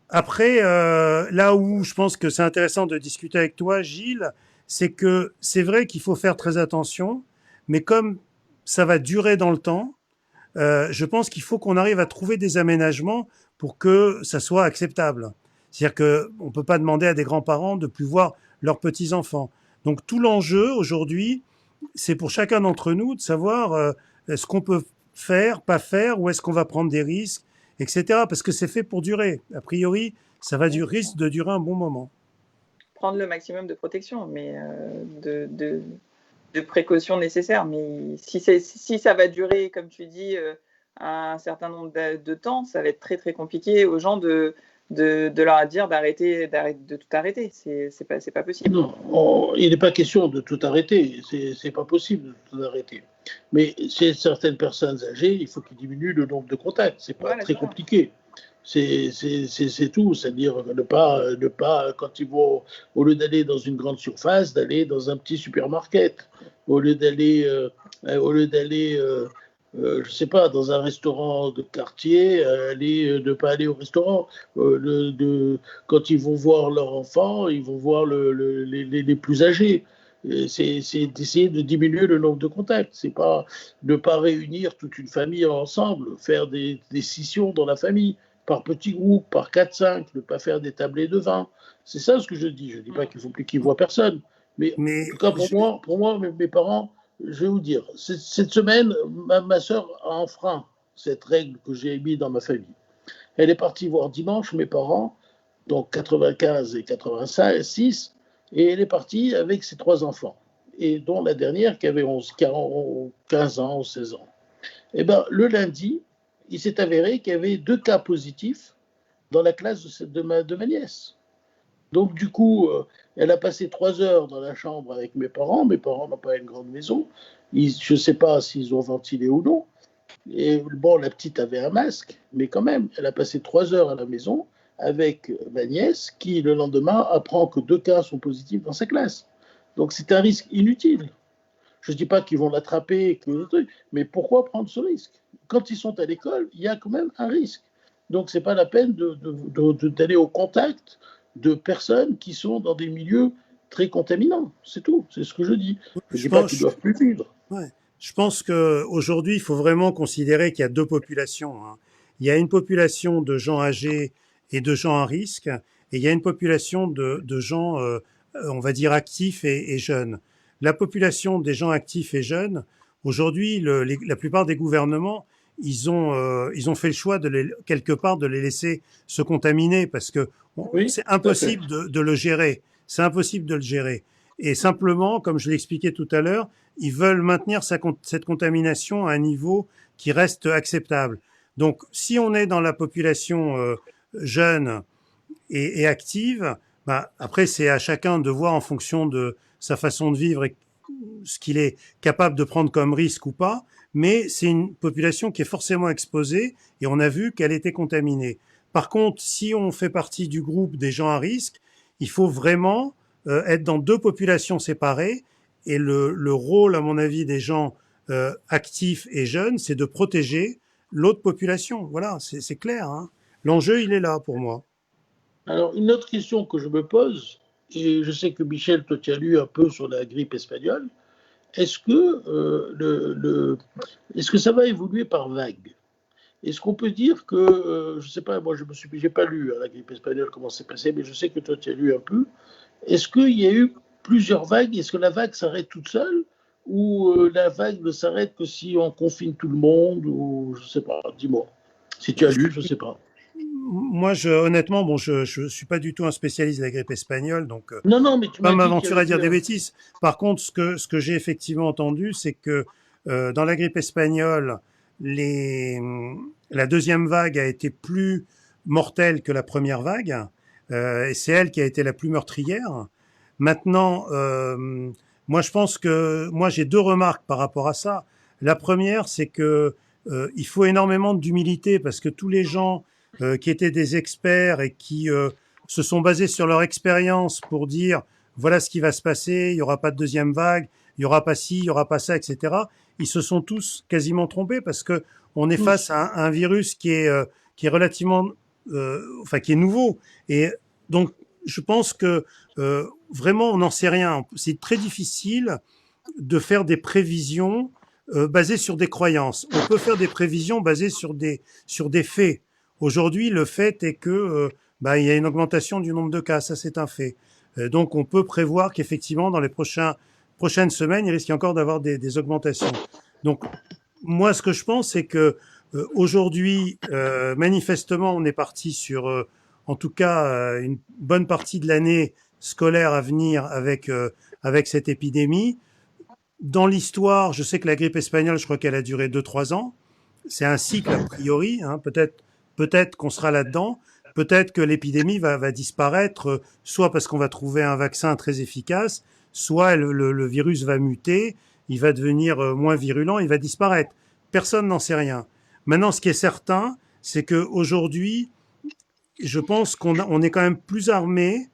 Après, là où je pense que c'est intéressant de discuter avec toi, Gilles, c'est que c'est vrai qu'il faut faire très attention, mais comme ça va durer dans le temps, je pense qu'il faut qu'on arrive à trouver des aménagements pour que ça soit acceptable. C'est-à-dire qu'on ne peut pas demander à des grands-parents de plus voir leurs petits-enfants. Donc tout l'enjeu aujourd'hui, c'est pour chacun d'entre nous de savoir ce qu'on peut faire, pas faire, où est-ce qu'on va prendre des risques, etc. Parce que c'est fait pour durer. A priori, ça va risque de durer un bon moment. Prendre le maximum de protection, mais de précautions nécessaires. Mais si ça va durer, comme tu dis, un certain nombre de temps, ça va être très très compliqué aux gens de leur dire de tout arrêter. C'est pas possible. Non, il n'est pas question de tout arrêter. C'est pas possible de tout arrêter. Mais chez certaines personnes âgées, il faut qu'ils diminuent le nombre de contacts. C'est pas très compliqué. C'est tout, c'est-à-dire ne pas, quand ils vont, au lieu d'aller dans une grande surface, d'aller dans un petit supermarket, au lieu d'aller, je sais pas, dans un restaurant de quartier, ne pas aller au restaurant. Quand ils vont voir leur enfant, ils vont voir les plus âgés. C'est d'essayer de diminuer le nombre de contacts. C'est pas ne pas réunir toute une famille ensemble, faire des scissions dans la famille par petits groupes, par 4-5, ne pas faire des tablées de 20. C'est ça ce que je dis. Je ne dis pas qu'il faut plus qu'ils voient personne. Mais en tout cas, pour moi, mes parents, je vais vous dire, cette semaine, ma soeur a enfreint cette règle que j'ai mise dans ma famille. Elle est partie voir dimanche mes parents, donc 95 et 86, et elle est partie avec ses 3 enfants, et dont la dernière qui avait 15 ans ou 16 ans. Et ben, le lundi, il s'est avéré qu'il y avait 2 cas positifs dans la classe de ma nièce. Donc, du coup, elle a passé 3 heures dans la chambre avec mes parents. Mes parents n'ont pas une grande maison. Je ne sais pas s'ils ont ventilé ou non. Et bon, la petite avait un masque, mais quand même, elle a passé 3 heures à la maison avec ma nièce qui, le lendemain, apprend que 2 cas sont positifs dans sa classe. Donc c'est un risque inutile. Je ne dis pas qu'ils vont l'attraper, mais pourquoi prendre ce risque? Quand ils sont à l'école, il y a quand même un risque. Donc ce n'est pas la peine d'aller au contact de personnes qui sont dans des milieux très contaminants. C'est tout, c'est ce que je dis. Je ne Je dis pas qu'ils pense, doivent plus vivre. ouais. Je pense qu'aujourd'hui, il faut vraiment considérer qu'il y a deux populations, hein. Il y a une population de gens âgés et de gens à risque, et il y a une population de gens, on va dire, actifs et jeunes. La population des gens actifs et jeunes, aujourd'hui, la plupart des gouvernements, ils ont fait le choix quelque part de les laisser se contaminer parce que Oui, c'est tout à fait. impossible de le gérer. C'est impossible de le gérer. Et simplement, comme je l'expliquais tout à l'heure, ils veulent maintenir cette contamination à un niveau qui reste acceptable. Donc, si on est dans la population jeune et active, bah, après, c'est à chacun de voir en fonction de sa façon de vivre et ce qu'il est capable de prendre comme risque ou pas. Mais c'est une population qui est forcément exposée et on a vu qu'elle était contaminée. Par contre, si on fait partie du groupe des gens à risque, il faut vraiment être dans deux populations séparées et le rôle, à mon avis, des gens actifs et jeunes, c'est de protéger l'autre population. Voilà, c'est clair, hein. L'enjeu, il est là pour moi. Alors, une autre question que je me pose, et je sais que Michel, toi, tu as lu un peu sur la grippe espagnole, est-ce que, est-ce que ça va évoluer par vague? Est-ce qu'on peut dire que, je ne sais pas, moi, j'ai pas lu la grippe espagnole, comment c'est passé, mais je sais que toi, tu as lu un peu. Est-ce qu'il y a eu plusieurs vagues? Est-ce que la vague s'arrête toute seule? Ou la vague ne s'arrête que si on confine tout le monde? Ou je ne sais pas, dis-moi. Si tu as lu, je ne sais pas. Moi, honnêtement, bon, je suis pas du tout un spécialiste de la grippe espagnole, donc Non, non, mais tu pas m'as dit qu'il y m'aventurer avait à dire eu des un. bêtises. Par contre, ce que j'ai effectivement entendu, c'est que dans la grippe espagnole, les, la deuxième vague a été plus mortelle que la première vague, et c'est elle qui a été la plus meurtrière. Maintenant, moi, je pense que moi j'ai deux remarques par rapport à ça. La première, c'est que il faut énormément d'humilité parce que tous les gens qui étaient des experts et qui se sont basés sur leur expérience pour dire voilà ce qui va se passer, il n'y aura pas de deuxième vague, il n'y aura pas ci, il n'y aura pas ça, etc. Ils se sont tous quasiment trompés parce que on est face Tous. à un virus qui est relativement, enfin qui est nouveau. Et donc, je pense que vraiment, on n'en sait rien. C'est très difficile de faire des prévisions basées sur des croyances. On peut faire des prévisions basées sur des faits. Aujourd'hui, le fait est que bah, il y a une augmentation du nombre de cas, ça c'est un fait. Donc on peut prévoir qu'effectivement dans les prochaines semaines, il risque encore d'avoir des augmentations. Donc moi, ce que je pense, c'est que aujourd'hui, manifestement, on est parti sur, en tout cas, une bonne partie de l'année scolaire à venir avec cette épidémie. Dans l'histoire, je sais que la grippe espagnole, je crois qu'elle a duré 2 3 ans. C'est un cycle a priori. Hein. Peut-être qu'on sera là-dedans. Peut-être que l'épidémie va disparaître, soit parce qu'on va trouver un vaccin très efficace, soit le virus va muter, il va devenir moins virulent, il va disparaître. Personne n'en sait rien. Maintenant, ce qui est certain, c'est qu'aujourd'hui, je pense on est quand même plus armé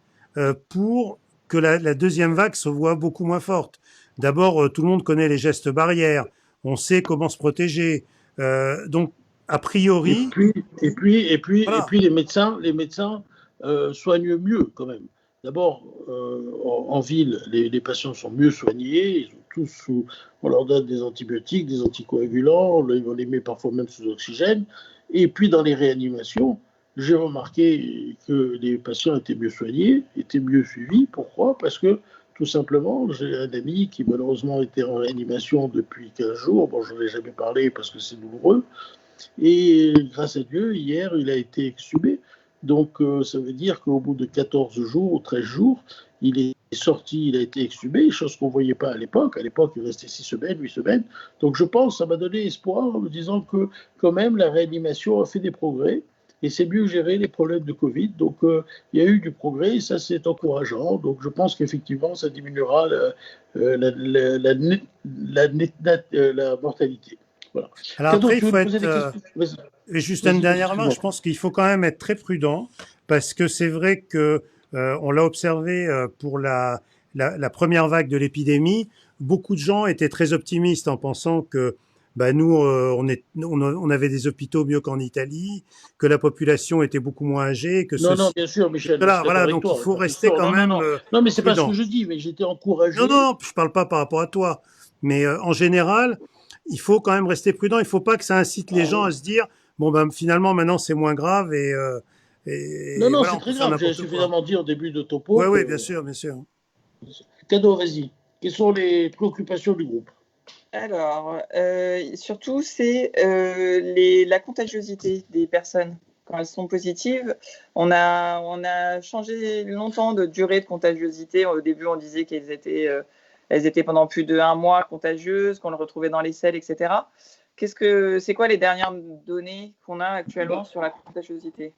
pour que la deuxième vague se voit beaucoup moins forte. D'abord, tout le monde connaît les gestes barrières, on sait comment se protéger. Donc, a Et priori, puis, et voilà. puis les médecins soignent mieux quand même. D'abord, en ville, les patients sont mieux soignés. Ils ont tous on leur donne des antibiotiques, des anticoagulants, on les met parfois même sous oxygène. Et puis dans les réanimations, j'ai remarqué que les patients étaient mieux soignés, étaient mieux suivis. Pourquoi? Parce que tout simplement, j'ai un ami qui malheureusement était en réanimation depuis 15 jours. Bon, je n'en ai jamais parlé parce que c'est douloureux. Et grâce à Dieu, hier, il a été exhumé. Donc, ça veut dire qu'au bout de 14 jours ou 13 jours, il est sorti, il a été exhumé, chose qu'on ne voyait pas à l'époque. À l'époque, il restait 6 semaines, 8 semaines. Donc, je pense, ça m'a donné espoir en me disant que, quand même, la réanimation a fait des progrès et c'est mieux gérer les problèmes de Covid. Donc, il y a eu du progrès et ça, c'est encourageant. Donc, je pense qu'effectivement, ça diminuera la mortalité. Voilà. Alors Cadeau, après, il tu veux faut me poser être, des questions? Vas-y, et juste une vas-y, dernière remarque, excuse-moi. je pense qu'il faut quand même être très prudent parce que c'est vrai que on l'a observé pour la première vague de l'épidémie, beaucoup de gens étaient très optimistes en pensant que bah, nous on avait des hôpitaux mieux qu'en Italie, que la population était beaucoup moins âgée, que Non, non, ceci, bien sûr, que Michel, moi je cela. suis d'accord Voilà, avec donc il toi, faut ça c'est rester sûr. quand Non, non, même non. Non, mais c'est pas ce que prudent. je dis, mais j'étais Non, encouragé. non, je parle pas par rapport à toi, mais en général, il faut quand même rester prudent. Il faut pas que ça incite les Ah gens oui. à se dire bon ben finalement maintenant c'est moins grave Non, et non, voilà c'est on peut très faire grave. J'ai n'importe quoi. suffisamment dit au début de topo Ouais, oui, bien que. sûr, bien sûr. Cadeau, vas-y. Quelles sont les préoccupations du groupe? Alors, surtout, c'est la contagiosité des personnes. Quand elles sont positives, on a changé longtemps de durée de contagiosité. Au début, on disait elles étaient pendant plus de 1 mois contagieuses, qu'on le retrouvait dans les selles, etc. C'est quoi les dernières données qu'on a actuellement Bah, sur la contagiosité?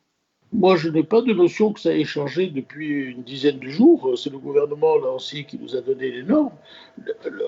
moi, je n'ai pas de notion que ça ait changé depuis une dizaine de jours. C'est le gouvernement, là aussi, qui nous a donné les normes.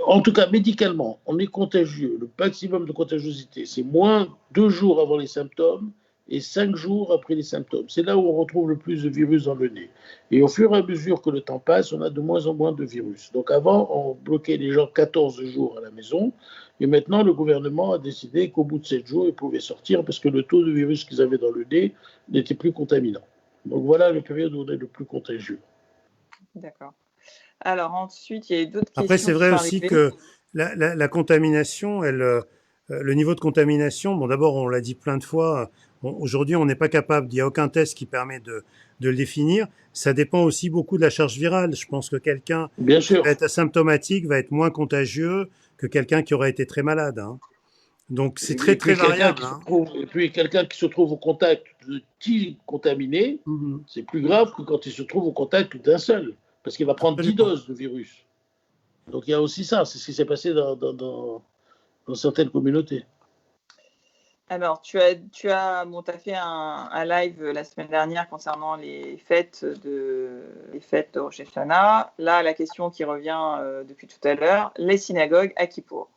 En tout cas, médicalement, on est contagieux. Le maximum de contagiosité, c'est moins 2 jours avant les symptômes et 5 jours après les symptômes. C'est là où on retrouve le plus de virus dans le nez. Et au fur et à mesure que le temps passe, on a de moins en moins de virus. Donc avant, on bloquait les gens 14 jours à la maison. Et maintenant, le gouvernement a décidé qu'au bout de 7 jours, ils pouvaient sortir parce que le taux de virus qu'ils avaient dans le nez n'était plus contaminant. Donc voilà la période où on est le plus contagieux. D'accord. Alors ensuite, il y a d'autres Après, questions c'est qui vrai sont aussi arrivées. que la contamination, le niveau de contamination, bon, d'abord, on l'a dit plein de fois, aujourd'hui, on n'est pas capable, il n'y a aucun test qui permet de le définir. Ça dépend aussi beaucoup de la charge virale. Je pense que quelqu'un Bien qui va sûr. être asymptomatique va être moins contagieux que quelqu'un qui aurait été très malade, hein. Donc, c'est très, Et très puis quelqu'un variable, qui se hein. trouve, et puis quelqu'un qui se trouve au contact de 10 contaminés, Mhm. c'est plus grave que quand il se trouve au contact d'un seul, parce qu'il va prendre 10 Absolument. doses de virus. Donc il y a aussi ça, c'est ce qui s'est passé dans certaines communautés. Alors, bon, t'as fait un live la semaine dernière concernant les fêtes de Rosh Hashanah. Là, la question qui revient depuis tout à l'heure, les synagogues à Kippour.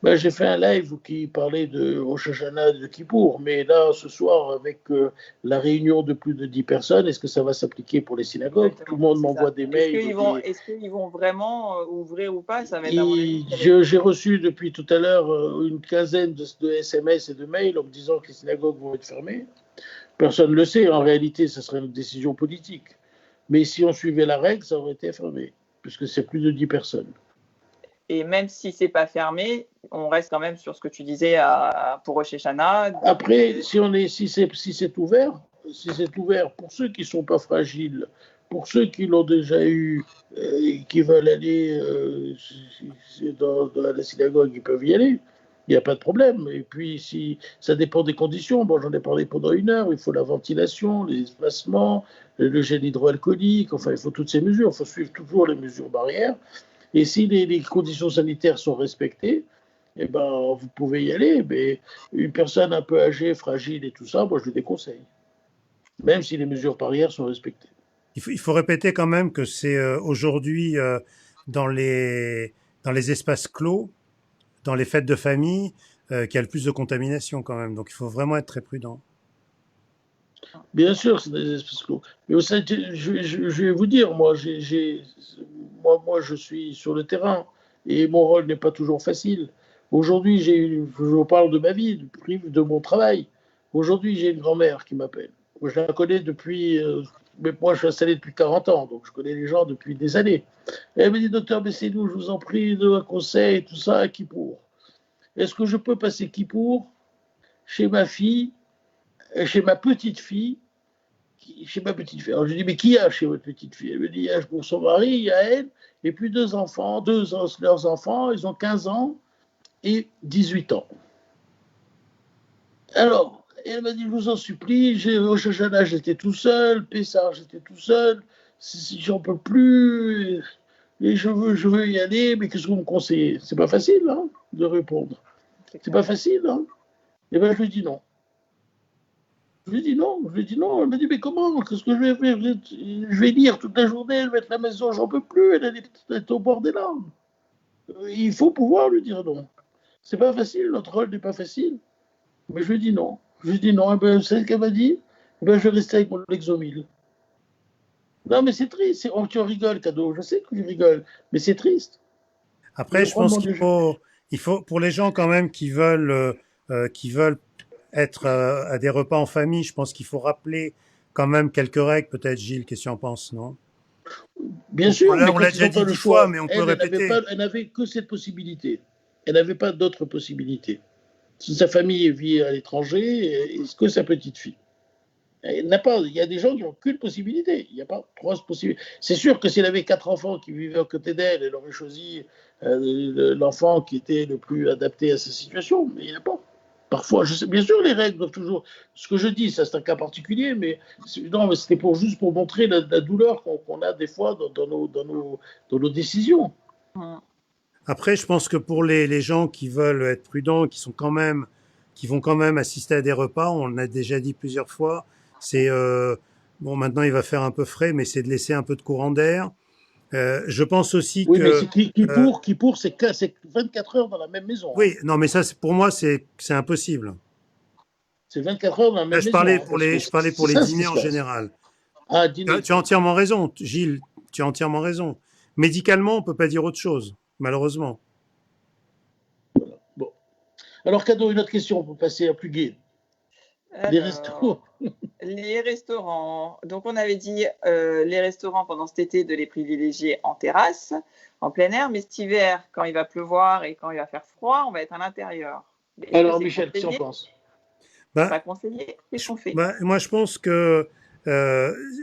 Ben, j'ai fait un live qui parlait de Rosh Hashanah et de Kippour, mais là, ce soir, avec la réunion de plus de 10 personnes, est-ce que ça va s'appliquer pour les synagogues? Tout Exactement, le monde c'est m'envoie ça. des Est-ce mails et qu'ils vont, des, est-ce qu'ils vont vraiment ouvrir ou pas? Ça va être, à mon avis, très J'ai reçu depuis tout à l'heure une quinzaine de SMS et de mails en me disant que les synagogues vont être fermées. Personne ne le sait. En réalité, ce serait une décision politique. Mais si on suivait la règle, ça aurait été fermé, puisque c'est plus de 10 personnes. Et même si c'est pas fermé, on reste quand même sur ce que tu disais pour Rosh Hashanah. Après, si c'est ouvert, pour ceux qui ne sont pas fragiles, pour ceux qui l'ont déjà eu et qui veulent aller dans la synagogue, ils peuvent y aller. Il n'y a pas de problème. Et puis, si ça dépend des conditions, bon, j'en ai parlé pendant 1 heure, il faut la ventilation, les espacements, le gel hydroalcoolique, enfin, il faut toutes ces mesures. Il faut suivre toujours les mesures barrières. Et si les conditions sanitaires sont respectées, eh ben, vous pouvez y aller. Mais une personne un peu âgée, fragile et tout ça, moi, je le déconseille. Même si les mesures barrières sont respectées. Il faut répéter quand même que c'est aujourd'hui dans les dans les espaces clos, dans les fêtes de famille, qu'il y a le plus de contamination quand même. Donc il faut vraiment être très prudent. Bien sûr, c'est des espèces clos. Mais je vais vous dire, moi, je suis sur le terrain et mon rôle n'est pas toujours facile. Aujourd'hui, je vous parle de ma vie, de mon travail. Aujourd'hui, j'ai une grand-mère qui m'appelle. Moi, je la connais depuis, mais moi, je suis installé depuis 40 ans, donc je connais les gens depuis des années. Et elle me dit, docteur Bessédou, je vous en prie, de un conseil, tout ça, à Kippour. Est-ce que je peux passer Kippour chez ma fille, chez ma petite fille, chez ma petite fille. Alors je dis, mais qui a chez votre petite fille? Elle me dit, il y a pour son mari, il y a elle, et puis 2 enfants, leurs enfants, ils ont 15 ans et 18 ans. Alors, elle m'a dit, je vous en supplie, au Shashana, j'étais tout seul, Pessar, j'étais tout seul, si j'en peux plus, et je veux y aller, mais qu'est-ce que vous me conseillez? C'est pas facile, hein, de répondre. C'est pas facile, hein. Et bien, je lui dis non. Je lui ai dit non, Elle m'a dit, mais comment? Qu'est-ce que je vais faire? Je vais lire toute la journée, je vais être à la maison, j'en peux plus. Elle est au bord des larmes. Il faut pouvoir lui dire non. C'est pas facile, notre rôle n'est pas facile. Mais je dis non. Je dis non. Eh ben, c'est ce qu'elle m'a dit. Eh ben, je vais rester avec mon Lexomil. Non, mais c'est triste. Oh, tu rigoles, Cadeau. Je sais que tu rigoles. Mais c'est triste. Après, je pense qu'il faut, pour les gens quand même qui veulent être à des repas en famille, je pense qu'il faut rappeler quand même quelques règles. Peut-être, Gilles, qu'est-ce que tu en penses, non? Bien sûr, mais On quand l'a ils déjà n'ont dit pas le 10 fois, choix, mais on peut répéter. elle n'avait que cette possibilité. Elle n'avait pas d'autre possibilité. Si sa famille vit à l'étranger, est-ce que sa petite fille? Il y a des gens qui n'ont qu'une possibilité. Il n'y a pas trois possibilités. C'est sûr que si elle avait 4 enfants qui vivaient à côté d'elle, elle aurait choisi l'enfant qui était le plus adapté à sa situation, mais il n'y a pas. Parfois, je sais, bien sûr, les règles doivent toujours. Ce que je dis, ça c'est un cas particulier, mais non, mais c'était juste pour montrer la douleur qu'on a des fois dans nos décisions. Après, je pense que pour les gens qui veulent être prudents, qui vont quand même assister à des repas, on l'a déjà dit plusieurs fois, c'est bon, maintenant il va faire un peu frais, mais c'est de laisser un peu de courant d'air. Je pense aussi Oui, mais que c'est c'est 24 heures dans la même maison. Hein. oui, non, mais ça, pour moi, c'est impossible. C'est 24 heures dans la Là, même maison. Hein, je parlais pour les ça ce qui dîners se en passe. général. Ah, dîner. Tu as entièrement raison, Gilles. Tu as entièrement raison. Médicalement, on peut pas dire autre chose, malheureusement. Voilà. Bon. Alors, Cadeau, une autre question pour passer à plus gai. Les restos. Les restaurants. Donc, on avait dit les restaurants pendant cet été de les privilégier en terrasse, en plein air, mais cet hiver, quand il va pleuvoir et quand il va faire froid, on va être à l'intérieur. Alors, Michel, qu'est-ce que tu en penses? C'est pas conseillé. Qu'est-ce qu'on fait? Moi, je pense que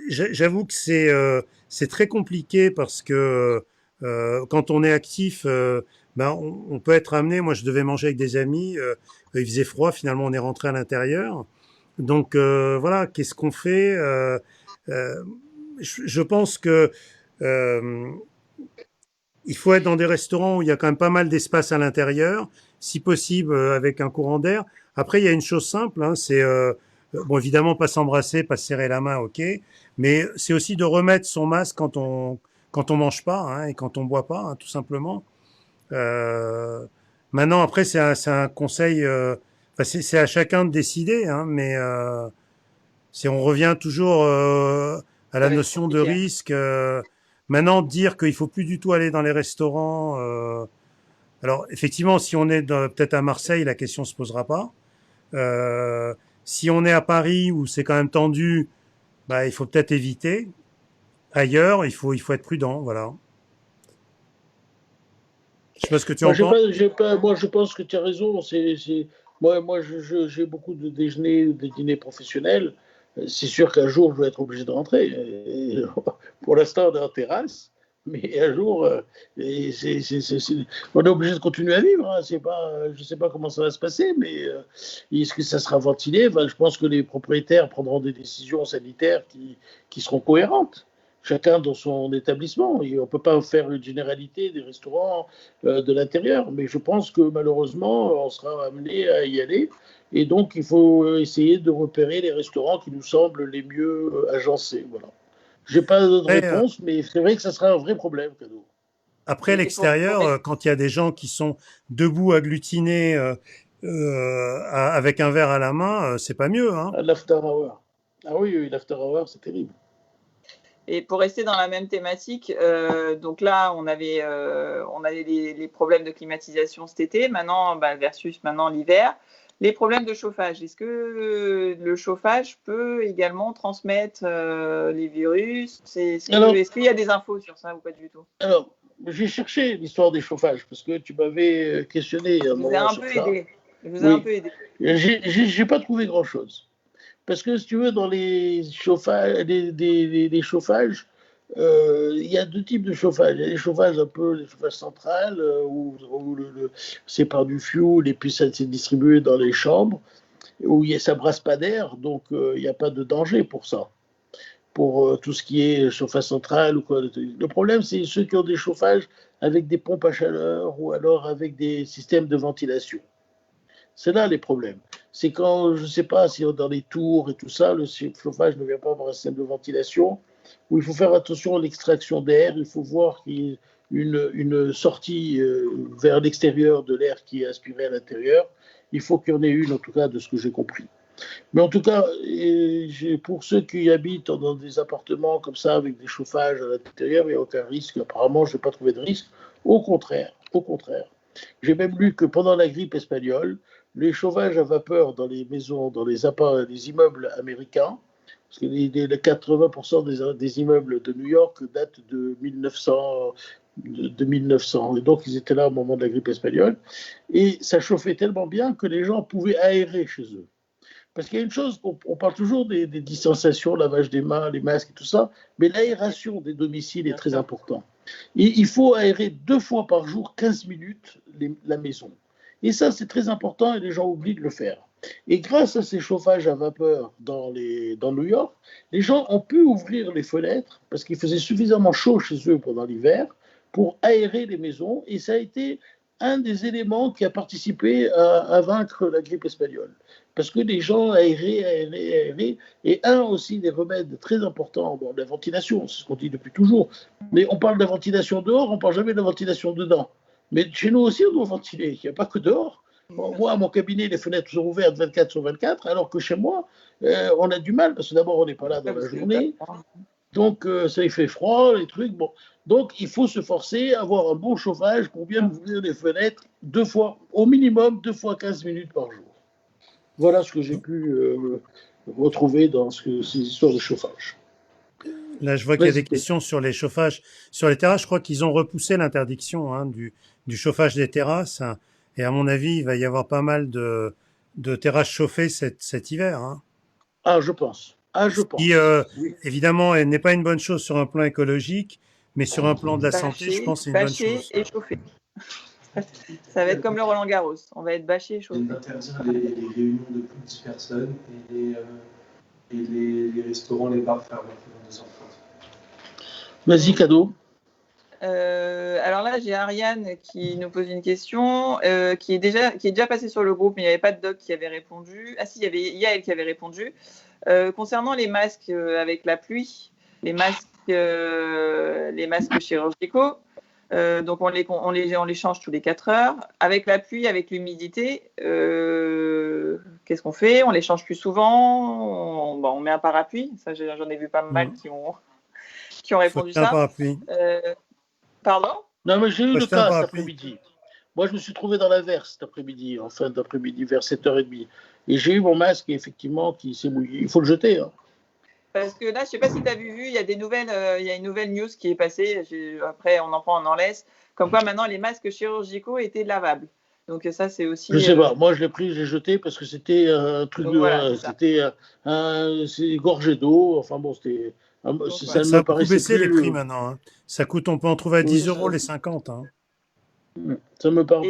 j'avoue que c'est très compliqué parce que quand on est actif, on peut être amené. Moi, je devais manger avec des amis. Il faisait froid. Finalement, on est rentré à l'intérieur. Donc voilà, qu'est-ce qu'on fait je pense que il faut être dans des restaurants où il y a quand même pas mal d'espace à l'intérieur, si possible avec un courant d'air. Après, il y a une chose simple, hein, c'est bon, évidemment pas s'embrasser, pas se serrer la main, ok, mais c'est aussi de remettre son masque quand on mange pas hein, et quand on boit pas, hein, tout simplement. Euh, Maintenant, après, c'est un conseil. C'est à chacun de décider, hein, mais on revient toujours à la notion de risque. Maintenant, dire qu'il faut plus du tout aller dans les restaurants. Alors, effectivement, si on est peut-être à Marseille, la question se posera pas. Si on est à Paris où c'est quand même tendu, bah, il faut peut-être éviter. Ailleurs, il faut être prudent, voilà. Je sais pas ce que tu en penses. Moi, je pense que tu as raison. Moi, j'ai beaucoup de déjeuners, de dîners professionnels. C'est sûr qu'un jour, je vais être obligé de rentrer. Et pour l'instant, on est en terrasse. Mais un jour, on est obligé de continuer à vivre. Hein. Je ne sais pas comment ça va se passer, mais est-ce que ça sera ventilé? Enfin, je pense que les propriétaires prendront des décisions sanitaires qui seront cohérentes chacun dans son établissement. Et on ne peut pas faire une généralité des restaurants de l'intérieur. Mais je pense que malheureusement, on sera amené à y aller. Et donc, il faut essayer de repérer les restaurants qui nous semblent les mieux agencés. Voilà. Je n'ai pas de réponse, mais c'est vrai que ça sera un vrai problème, Cadeau. Après, l'extérieur, quand il y a des gens qui sont debout, agglutinés, avec un verre à la main, c'est pas mieux. Hein. L'after hour. Ah oui, l'after hour, c'est terrible. Et pour rester dans la même thématique, donc là, on avait les problèmes de climatisation cet été, maintenant, versus maintenant l'hiver. Les problèmes de chauffage. Est-ce que le chauffage peut également transmettre les virus? Est-ce qu'il y a des infos sur ça ou pas du tout? Alors, j'ai cherché l'histoire des chauffages parce que tu m'avais questionné. Je vous ai un peu aidé. J'ai pas trouvé grand-chose. Parce que si tu veux, dans les chauffages, les chauffages, il y a deux types de chauffage. Il y a les chauffages les chauffages central, où c'est par du fioul et puis ça s'est distribué dans les chambres, où ça brasse pas d'air, donc il n'y a pas de danger pour ça. Pour tout ce qui est chauffage central ou quoi. Le problème, c'est ceux qui ont des chauffages avec des pompes à chaleur ou alors avec des systèmes de ventilation. C'est là les problèmes. C'est quand, je ne sais pas, si dans les tours et tout ça, le chauffage ne vient pas avoir un système de ventilation, où il faut faire attention à l'extraction d'air, il faut voir une sortie vers l'extérieur de l'air qui est aspiré à l'intérieur. Il faut qu'il y en ait une, en tout cas, de ce que j'ai compris. Mais en tout cas, pour ceux qui habitent dans des appartements comme ça, avec des chauffages à l'intérieur, il n'y a aucun risque. Apparemment, je n'ai pas trouvé de risque. Au contraire, au contraire. J'ai même lu que pendant la grippe espagnole, les chauffages à vapeur dans les maisons, dans les immeubles américains, parce que les 80% des immeubles de New York datent de 1900, de 1900. Et donc, ils étaient là au moment de la grippe espagnole. Et ça chauffait tellement bien que les gens pouvaient aérer chez eux. Parce qu'il y a une chose, on parle toujours des distanciations, lavage des mains, les masques et tout ça, mais l'aération des domiciles est très importante. Il faut aérer 2 fois par jour, 15 minutes, la maison. Et ça, c'est très important et les gens oublient de le faire. Et grâce à ces chauffages à vapeur dans New York, les gens ont pu ouvrir les fenêtres parce qu'il faisait suffisamment chaud chez eux pendant l'hiver pour aérer les maisons. Et ça a été un des éléments qui a participé à vaincre la grippe espagnole. Parce que les gens aéraient. Et un aussi des remèdes très importants, bon, la ventilation, c'est ce qu'on dit depuis toujours. Mais on parle de la ventilation dehors, on ne parle jamais de la ventilation dedans. Mais chez nous aussi, on doit ventiler. Il n'y a pas que dehors. Bon, moi, à mon cabinet, les fenêtres sont ouvertes 24 sur 24, alors que chez moi, on a du mal, parce que d'abord, on n'est pas là dans la journée. Donc, ça il fait froid, les trucs. Bon. Donc, il faut se forcer à avoir un bon chauffage pour bien ouvrir les fenêtres 2 fois, au minimum 2 fois 15 minutes par jour. Voilà ce que j'ai pu retrouver dans ces histoires de chauffage. Là, je vois qu'il y a des questions sur les chauffages sur les terrasses. Je crois qu'ils ont repoussé l'interdiction du chauffage des terrasses. Hein, et à mon avis, il va y avoir pas mal de terrasses chauffées cet hiver. Hein. Ah, je pense. Qui, oui. Évidemment, n'est pas une bonne chose sur un plan écologique, mais sur un plan de la santé, je pense que c'est une bonne chose. Et chauffer. Ça va être comme le Roland Garros. On va être bâché et chauffé. D'interdire les réunions de plus de 10 personnes et les restaurants, les bars fermés dans 2h30. Vas-y, cadeau. Alors là, j'ai Ariane qui nous pose une question, qui est déjà passée sur le groupe, mais il n'y avait pas de doc qui avait répondu. Ah si, il y avait Yael qui avait répondu. Concernant les masques avec la pluie, les masques chirurgicaux, donc on les change tous les 4 heures. Avec la pluie, avec l'humidité, qu'est-ce qu'on fait? On les change plus souvent. On met un parapluie. Ça, j'en ai vu pas mal qui ont répondu ça. Un parapluie. Pardon? Non, mais j'ai eu le cas cet après-midi. Moi, je me suis trouvé dans l'averse cet après-midi, en fin d'après-midi, vers 7h30. Et j'ai eu mon masque, effectivement, qui s'est mouillé. Il faut le jeter. Hein. Parce que là, je ne sais pas si tu as vu, il y a une nouvelle news qui est passée. Après, on en prend, on en laisse. Comme quoi, maintenant, les masques chirurgicaux étaient lavables. Donc ça, c'est aussi... Je ne sais pas. Moi, je l'ai pris, je l'ai jeté parce que c'était un truc... Voilà, c'est gorgé d'eau. Enfin bon, c'était... Ça a beaucoup baissé les prix maintenant. Hein. Ça coûte, on peut en trouver à 10 € les 50. Hein. Ça m'a pas.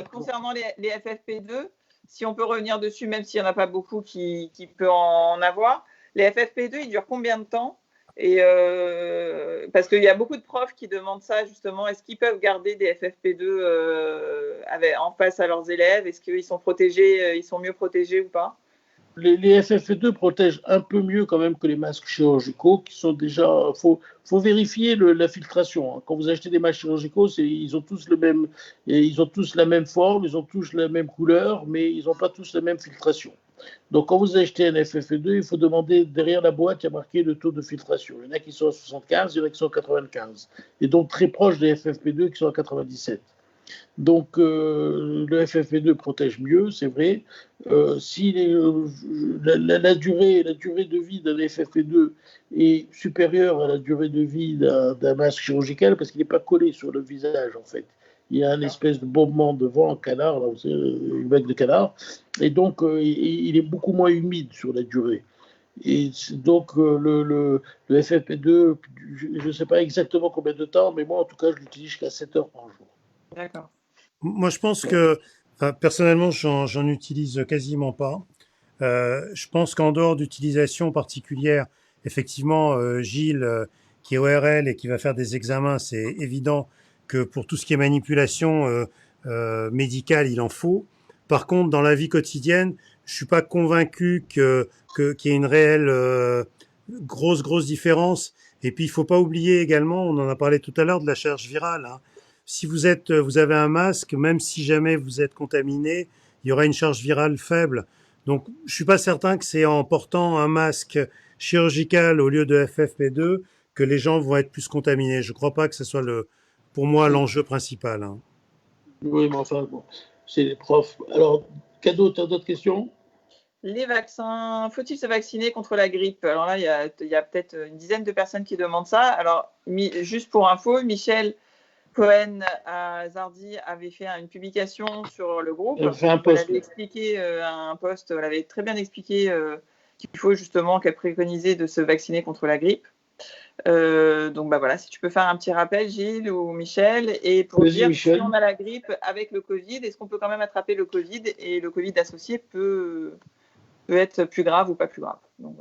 Concernant les FFP2, si on peut revenir dessus, même s'il n'y en a pas beaucoup qui peut en avoir, les FFP2, ils durent combien de temps? Et parce qu'il y a beaucoup de profs qui demandent ça justement. Est-ce qu'ils peuvent garder des FFP2 en face à leurs élèves? Est-ce qu'ils sont protégés, ils sont mieux protégés ou pas? Les FFP2 protègent un peu mieux quand même que les masques chirurgicaux qui sont déjà... faut vérifier la filtration. Hein. Quand vous achetez des masques chirurgicaux, ils ont tous la même forme, ils ont tous la même couleur, mais ils n'ont pas tous la même filtration. Donc quand vous achetez un FFP2, il faut demander derrière la boîte, il y a marqué le taux de filtration. Il y en a qui sont à 75, il y en a qui sont à 95. Et donc très proches des FFP2 qui sont à 97. Donc le FFP2 protège mieux, c'est vrai. Si la durée de vie d'un FFP2 est supérieure à la durée de vie d'un masque chirurgical, parce qu'il n'est pas collé sur le visage en fait. Il y a une espèce de bombement devant, un canard, là, une vague de canard, et donc il est beaucoup moins humide sur la durée. Et donc le FFP2, je ne sais pas exactement combien de temps, mais moi en tout cas je l'utilise jusqu'à 7 heures par jour. D'accord. Moi, je pense que, personnellement, j'en utilise quasiment pas. Je pense qu'en dehors d'utilisation particulière, effectivement, Gilles, qui est ORL et qui va faire des examens, c'est évident que pour tout ce qui est manipulation médicale, il en faut. Par contre, dans la vie quotidienne, je suis pas convaincu qu'il y ait une réelle grosse différence. Et puis, il faut pas oublier également, on en a parlé tout à l'heure, de la charge virale, hein. Si vous avez un masque, même si jamais vous êtes contaminé, il y aura une charge virale faible. Donc, je suis pas certain que c'est en portant un masque chirurgical au lieu de FFP2 que les gens vont être plus contaminés. Je crois pas que ce soit pour moi, l'enjeu principal, hein. Oui, mais enfin, bon, c'est les profs. Alors, Cadeau, tu as d'autres questions? Les vaccins, faut-il se vacciner contre la grippe? Alors là, il y a peut-être une dizaine de personnes qui demandent ça. Alors, juste pour info, Michel Cohen à Zardy avait fait une publication sur le groupe. Elle fait un post. Elle avait expliqué elle avait très bien expliqué qu'il faut justement, qu'elle préconisait de se vacciner contre la grippe. Donc voilà, si tu peux faire un petit rappel, Gilles ou Michel, et pour dire Michel. si on a la grippe avec le Covid, est-ce qu'on peut quand même attraper le Covid et le Covid associé peut être plus grave ou pas plus grave. Donc,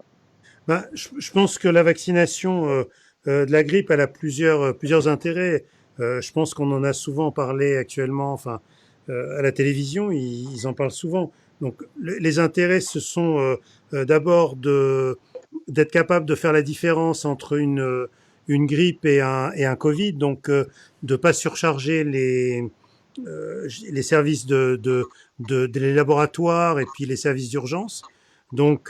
voilà. Je pense que la vaccination de la grippe, elle a plusieurs intérêts. Je pense qu'on en a souvent parlé actuellement, enfin, à la télévision, ils en parlent souvent. Donc, les intérêts, ce sont d'abord d'être capable de faire la différence entre une grippe et un Covid, donc de pas surcharger les services des laboratoires et puis les services d'urgence. Donc,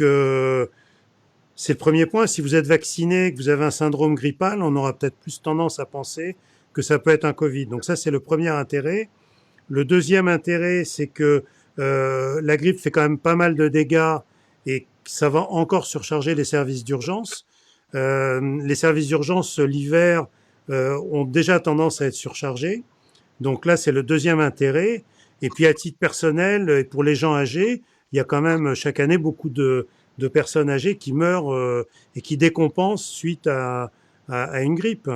c'est le premier point. Si vous êtes vacciné, que vous avez un syndrome grippal, on aura peut-être plus tendance à penser que ça peut être un Covid. Donc ça, c'est le premier intérêt. Le deuxième intérêt, c'est que la grippe fait quand même pas mal de dégâts et ça va encore surcharger les services d'urgence. Les services d'urgence l'hiver ont déjà tendance à être surchargés. Donc là, c'est le deuxième intérêt. Et puis à titre personnel, et pour les gens âgés, il y a quand même chaque année beaucoup de personnes âgées qui meurent et qui décompensent suite à une grippe.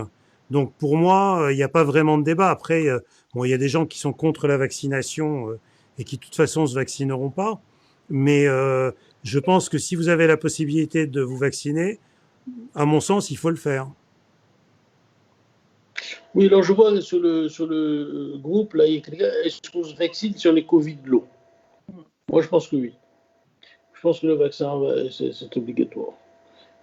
Donc pour moi, il n'y a pas vraiment de débat. Après, bon, il y a des gens qui sont contre la vaccination et qui de toute façon se vaccineront pas. Mais je pense que si vous avez la possibilité de vous vacciner, à mon sens, il faut le faire. Oui, alors je vois sur le groupe, là, il y a quelqu'un, est-ce qu'on se vaccine sur les Covid low? Moi, je pense que oui. Je pense que le vaccin, c'est obligatoire.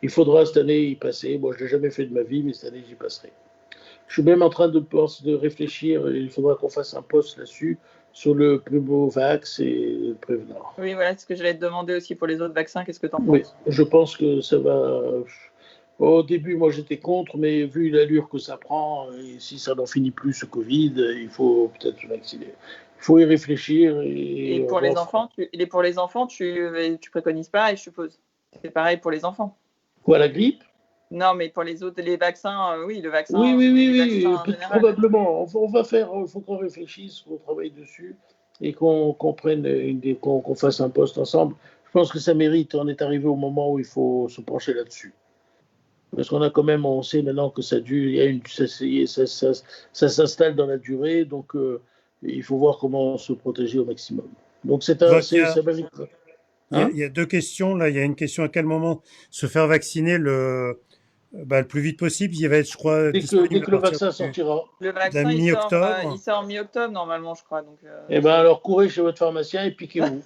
Il faudra cette année y passer. Moi, je ne l'ai jamais fait de ma vie, mais cette année, j'y passerai. Je suis même en train de réfléchir, il faudra qu'on fasse un post là-dessus, sur le Pneumovax et le Prévenant. Oui, voilà, c'est ce que j'allais te demander aussi pour les autres vaccins. Qu'est-ce que tu en penses? Oui, je pense que ça va. Au début, moi, j'étais contre, mais vu l'allure que ça prend, et si ça n'en finit plus ce Covid, il faut peut-être se vacciner. Il faut y réfléchir. Et pour les enfants, tu préconises pas, et je suppose. C'est pareil pour les enfants. Quoi, la grippe? Non, mais pour les autres, les vaccins, oui, le vaccin. Oui, probablement. On va faire, il faut qu'on réfléchisse, qu'on travaille dessus et qu'on fasse un poste ensemble. Je pense que ça mérite. On est arrivé au moment où il faut se pencher là-dessus. Parce qu'on a quand même, on sait maintenant que ça dure, ça s'installe dans la durée, donc il faut voir comment se protéger au maximum. Donc ça mérite. Il y a deux questions là. Il y a une question: à quel moment se faire vacciner le plus vite possible. Il va être, je crois, dès que le vaccin sortira. Le vaccin, il sort mi-octobre normalement, je crois. Donc, eh bien, alors courez chez votre pharmacien et piquez-vous.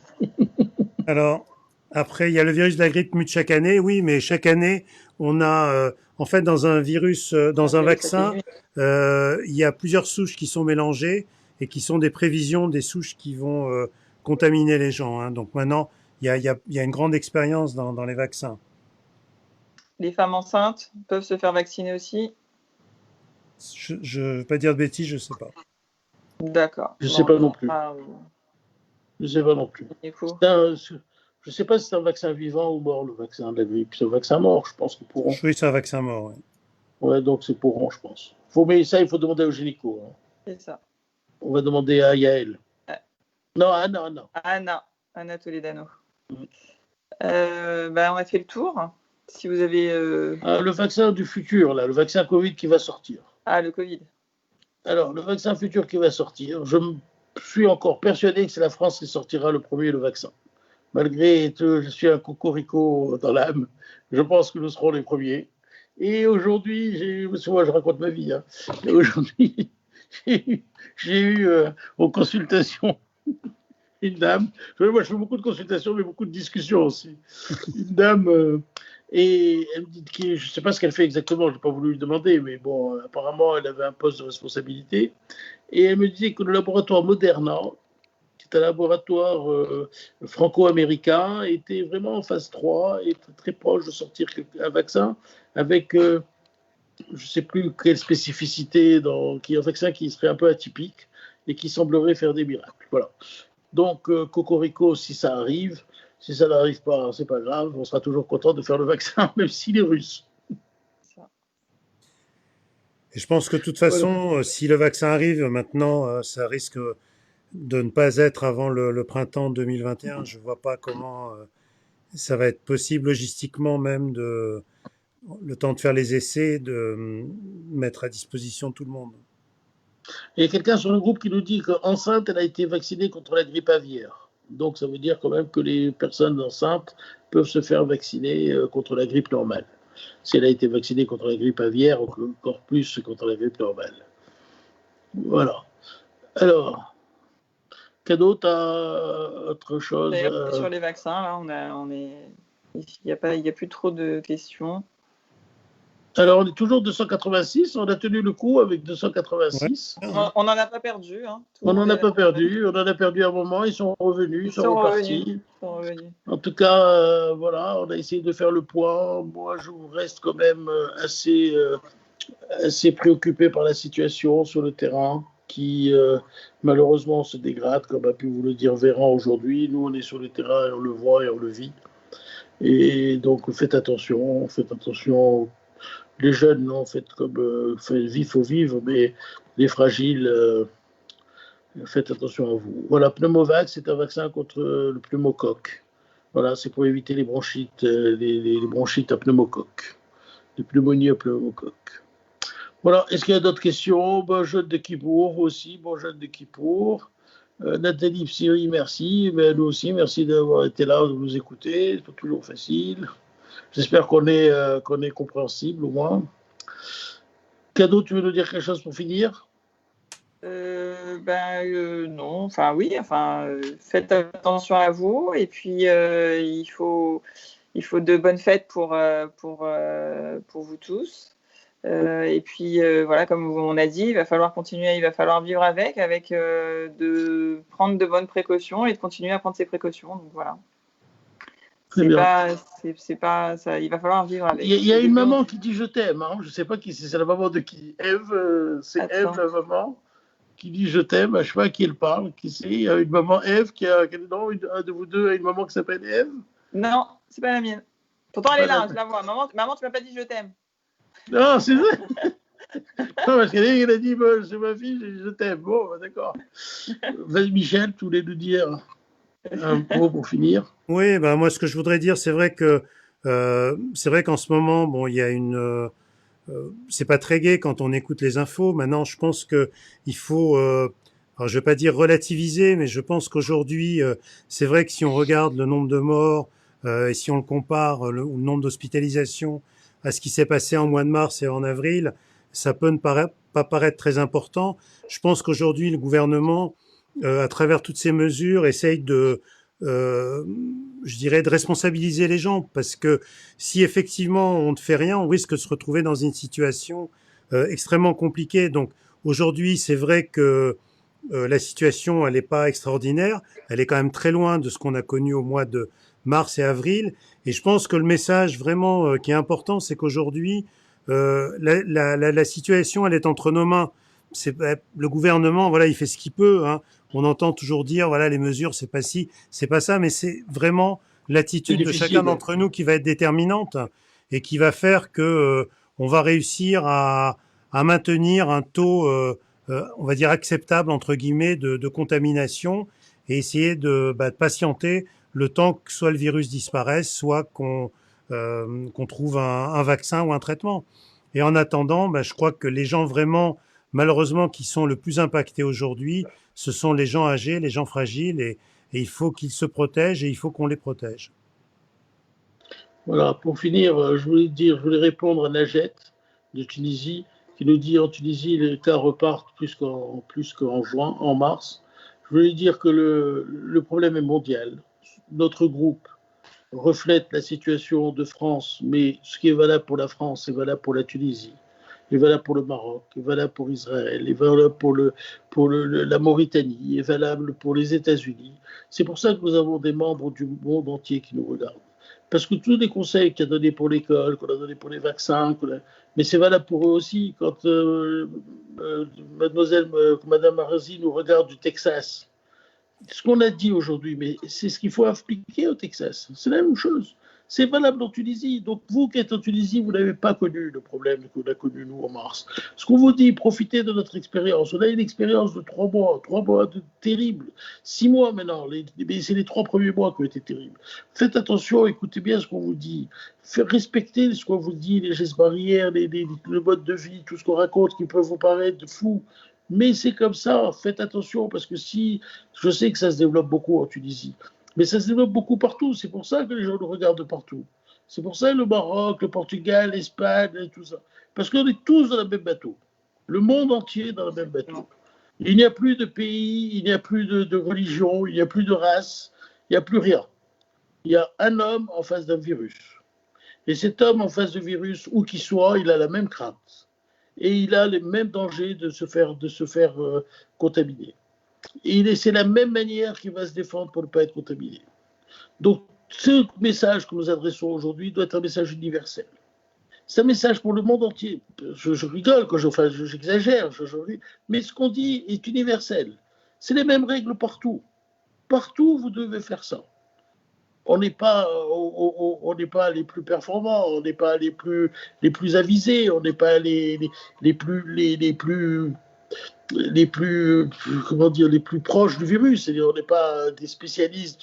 Alors, après, il y a le virus de la grippe mute chaque année. Oui, mais chaque année, on a, en fait, dans un virus, dans un vaccin, il y a plusieurs souches qui sont mélangées et qui sont des prévisions des souches qui vont contaminer les gens, hein. Donc maintenant, il y a une grande expérience dans les vaccins. Les femmes enceintes peuvent se faire vacciner aussi? Je ne veux pas dire de bêtises, je ne sais pas. D'accord. Je ne sais pas non plus. Je ne sais pas non plus. Je ne sais pas si c'est un vaccin vivant ou mort, le vaccin de la grippe. C'est un vaccin mort, je pense qu'ils pourront. Oui, c'est un vaccin mort, oui. Ouais, donc c'est pourront, je pense. Mais ça, il faut demander au gynéco. Hein. C'est ça. On va demander à Yael. Non, Anna Toledano. On a fait le tour. Si vous avez. Le vaccin du futur, là, le vaccin Covid qui va sortir. Ah, le Covid. Alors, le vaccin futur qui va sortir, je suis encore persuadé que c'est la France qui sortira le premier le vaccin. Malgré que je suis un cocorico dans l'âme, je pense que nous serons les premiers. Et aujourd'hui, parce que moi je raconte ma vie, hein, aujourd'hui, j'ai eu aux consultations une dame, moi je fais beaucoup de consultations, mais beaucoup de discussions aussi. Une dame Et elle me dit je ne sais pas ce qu'elle fait exactement, je n'ai pas voulu lui demander, mais bon, apparemment, elle avait un poste de responsabilité. Et elle me disait que le laboratoire Moderna, qui est un laboratoire franco-américain, était vraiment en phase 3 et très proche de sortir un vaccin avec, je ne sais plus quelle spécificité, qui est un vaccin qui serait un peu atypique et qui semblerait faire des miracles. Voilà. Donc, Cocorico, si ça arrive, si ça n'arrive pas, c'est pas grave, on sera toujours content de faire le vaccin, même s'il est russe. Et je pense que de toute façon, si le vaccin arrive maintenant, ça risque de ne pas être avant le printemps 2021. Je ne vois pas comment ça va être possible logistiquement même le temps de faire les essais, de mettre à disposition tout le monde. Il y a quelqu'un sur le groupe qui nous dit qu'enceinte, elle a été vaccinée contre la grippe aviaire. Donc, ça veut dire quand même que les personnes enceintes peuvent se faire vacciner contre la grippe normale. Si elle a été vaccinée contre la grippe aviaire, encore plus contre la grippe normale. Voilà. Alors, Cadeau, tu as autre chose Sur les vaccins, là, il n'y a plus trop de questions. Alors, on est toujours 286, on a tenu le coup avec 286. Ouais. On n'en a pas perdu. Hein. On n'en a pas perdu, on en a perdu un moment, ils sont revenus, ils sont repartis. En tout cas, voilà, on a essayé de faire le point. Moi, je reste quand même assez préoccupé par la situation sur le terrain qui, malheureusement, se dégrade, comme a pu vous le dire Véran aujourd'hui. Nous, on est sur le terrain et on le voit et on le vit. Et donc, faites attention. Les jeunes, non, faites comme il faut vivre, mais les fragiles, faites attention à vous. Voilà, Pneumovax, c'est un vaccin contre le pneumocoque. Voilà, c'est pour éviter les bronchites, les bronchites à pneumocoque, les pneumonies à pneumocoque. Voilà, est-ce qu'il y a d'autres questions? Bon jeûne de Kippour aussi, bon jeûne de Kippour. Nathalie Psyri, merci. Mais nous aussi, merci d'avoir été là, de nous écouter. C'est pas toujours facile. J'espère qu'on est compréhensible au moins. Cadeau, tu veux nous dire quelque chose pour finir? Non, enfin oui, faites attention à vous et puis il faut de bonnes fêtes pour vous tous. Et puis voilà, comme on a dit, il va falloir continuer, il va falloir vivre avec de prendre de bonnes précautions et de continuer à prendre ces précautions. Donc voilà. C'est pas ça, il va falloir vivre avec. Il y a une maman qui dit je t'aime, hein. Je ne sais pas qui c'est la maman de qui. Eve, c'est Eve la maman qui dit je t'aime, je ne sais pas à qui elle parle, qui c'est. Il y a une maman Eve non, un de vous deux a une maman qui s'appelle Eve? Non, c'est pas la mienne. Pourtant elle est là, je la vois. Maman, tu m'as pas dit je t'aime. Non, c'est vrai. Non, parce qu'elle a dit c'est ma fille, j'ai dit je t'aime. Bon, d'accord. Vas-y Michel, tu voulais nous dire un mot pour finir? Oui, moi ce que je voudrais dire, c'est vrai qu'en ce moment, bon, il y a c'est pas très gai quand on écoute les infos. Maintenant, je pense que il faut, alors je vais pas dire relativiser, mais je pense qu'aujourd'hui, c'est vrai que si on regarde le nombre de morts et si on le compare le nombre d'hospitalisations à ce qui s'est passé en mois de mars et en avril, ça peut ne pas paraître très important. Je pense qu'aujourd'hui, le gouvernement, à travers toutes ces mesures, essaye je dirais, de responsabiliser les gens, parce que si effectivement on ne fait rien, on risque de se retrouver dans une situation extrêmement compliquée. Donc aujourd'hui, c'est vrai que la situation, elle n'est pas extraordinaire, elle est quand même très loin de ce qu'on a connu au mois de mars et avril. Et je pense que le message vraiment qui est important, c'est qu'aujourd'hui, la situation, elle est entre nos mains. Le gouvernement, voilà, il fait ce qu'il peut, hein. On entend toujours dire, voilà, les mesures, c'est pas ci, c'est pas ça, mais c'est vraiment l'attitude de chacun d'entre nous qui va être déterminante et qui va faire que on va réussir à maintenir un taux, on va dire acceptable entre guillemets de contamination et essayer de patienter le temps que soit le virus disparaisse, soit qu'on trouve un vaccin ou un traitement. Et en attendant, je crois que les gens vraiment, malheureusement, qui sont le plus impactés aujourd'hui, ce sont les gens âgés, les gens fragiles, et il faut qu'ils se protègent et il faut qu'on les protège. Voilà, pour finir, je voulais répondre à Najet de Tunisie, qui nous dit en Tunisie, les cas repartent plus qu'en mars. Je voulais dire que le problème est mondial. Notre groupe reflète la situation de France, mais ce qui est valable pour la France est valable pour la Tunisie, est valable pour le Maroc, est valable pour Israël, est valable pour la Mauritanie, est valable pour les États-Unis. C'est pour ça que nous avons des membres du monde entier qui nous regardent. Parce que tous les conseils qu'on a donnés pour l'école, qu'on a donnés pour les vaccins, mais c'est valable pour eux aussi. Quand Madame Marzi nous regarde du Texas, ce qu'on a dit aujourd'hui, mais c'est ce qu'il faut appliquer au Texas. C'est la même chose. C'est valable en Tunisie. Donc, vous qui êtes en Tunisie, vous n'avez pas connu le problème qu'on a connu, nous, en mars. Ce qu'on vous dit, profitez de notre expérience. On a une expérience de 3 mois de terribles. 6 mois maintenant. C'est les 3 premiers mois qui ont été terribles. Faites attention, écoutez bien ce qu'on vous dit. Respectez ce qu'on vous dit, les gestes barrières, le mode de vie, tout ce qu'on raconte qui peut vous paraître fou. Mais c'est comme ça, faites attention, parce que si, je sais que ça se développe beaucoup en Tunisie, mais ça se développe beaucoup partout, c'est pour ça que les gens nous regardent de partout. C'est pour ça le Maroc, le Portugal, l'Espagne, et tout ça. Parce qu'on est tous dans le même bateau. Le monde entier est dans le même bateau. Il n'y a plus de pays, il n'y a plus de religion, il n'y a plus de race, il n'y a plus rien. Il y a un homme en face d'un virus. Et cet homme en face du virus, où qu'il soit, il a la même crainte. Et il a les mêmes dangers de se faire contaminer. Et c'est la même manière qu'il va se défendre pour ne pas être contaminé. Donc, ce message que nous adressons aujourd'hui doit être un message universel. C'est un message pour le monde entier. Je rigole quand j'exagère, mais ce qu'on dit est universel. C'est les mêmes règles partout. Partout, vous devez faire ça. On n'est pas les plus performants, on n'est pas les plus avisés, on n'est pas les plus proches du virus. C'est-à-dire, on n'est pas des spécialistes,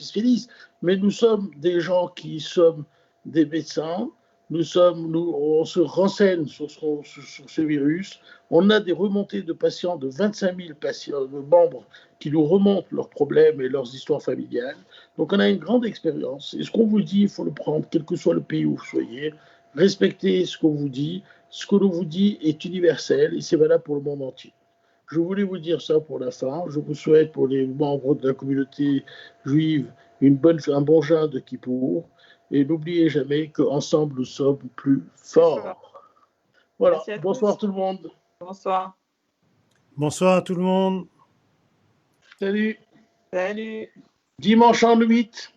mais nous sommes des gens qui sommes des médecins. On se renseigne sur ce virus. On a des remontées de patients, de 25 000 patients, de membres qui nous remontent leurs problèmes et leurs histoires familiales. Donc, on a une grande expérience. Et ce qu'on vous dit, il faut le prendre, quel que soit le pays où vous soyez. Respectez ce qu'on vous dit. Ce que l'on vous dit est universel et c'est valable pour le monde entier. Je voulais vous dire ça pour la fin. Je vous souhaite pour les membres de la communauté juive un bon jeûne de Kippour. Et n'oubliez jamais qu'ensemble, nous sommes plus forts. Voilà. Bonsoir tout le monde. Bonsoir. Bonsoir à tout le monde. Salut. Salut. Dimanche en 8.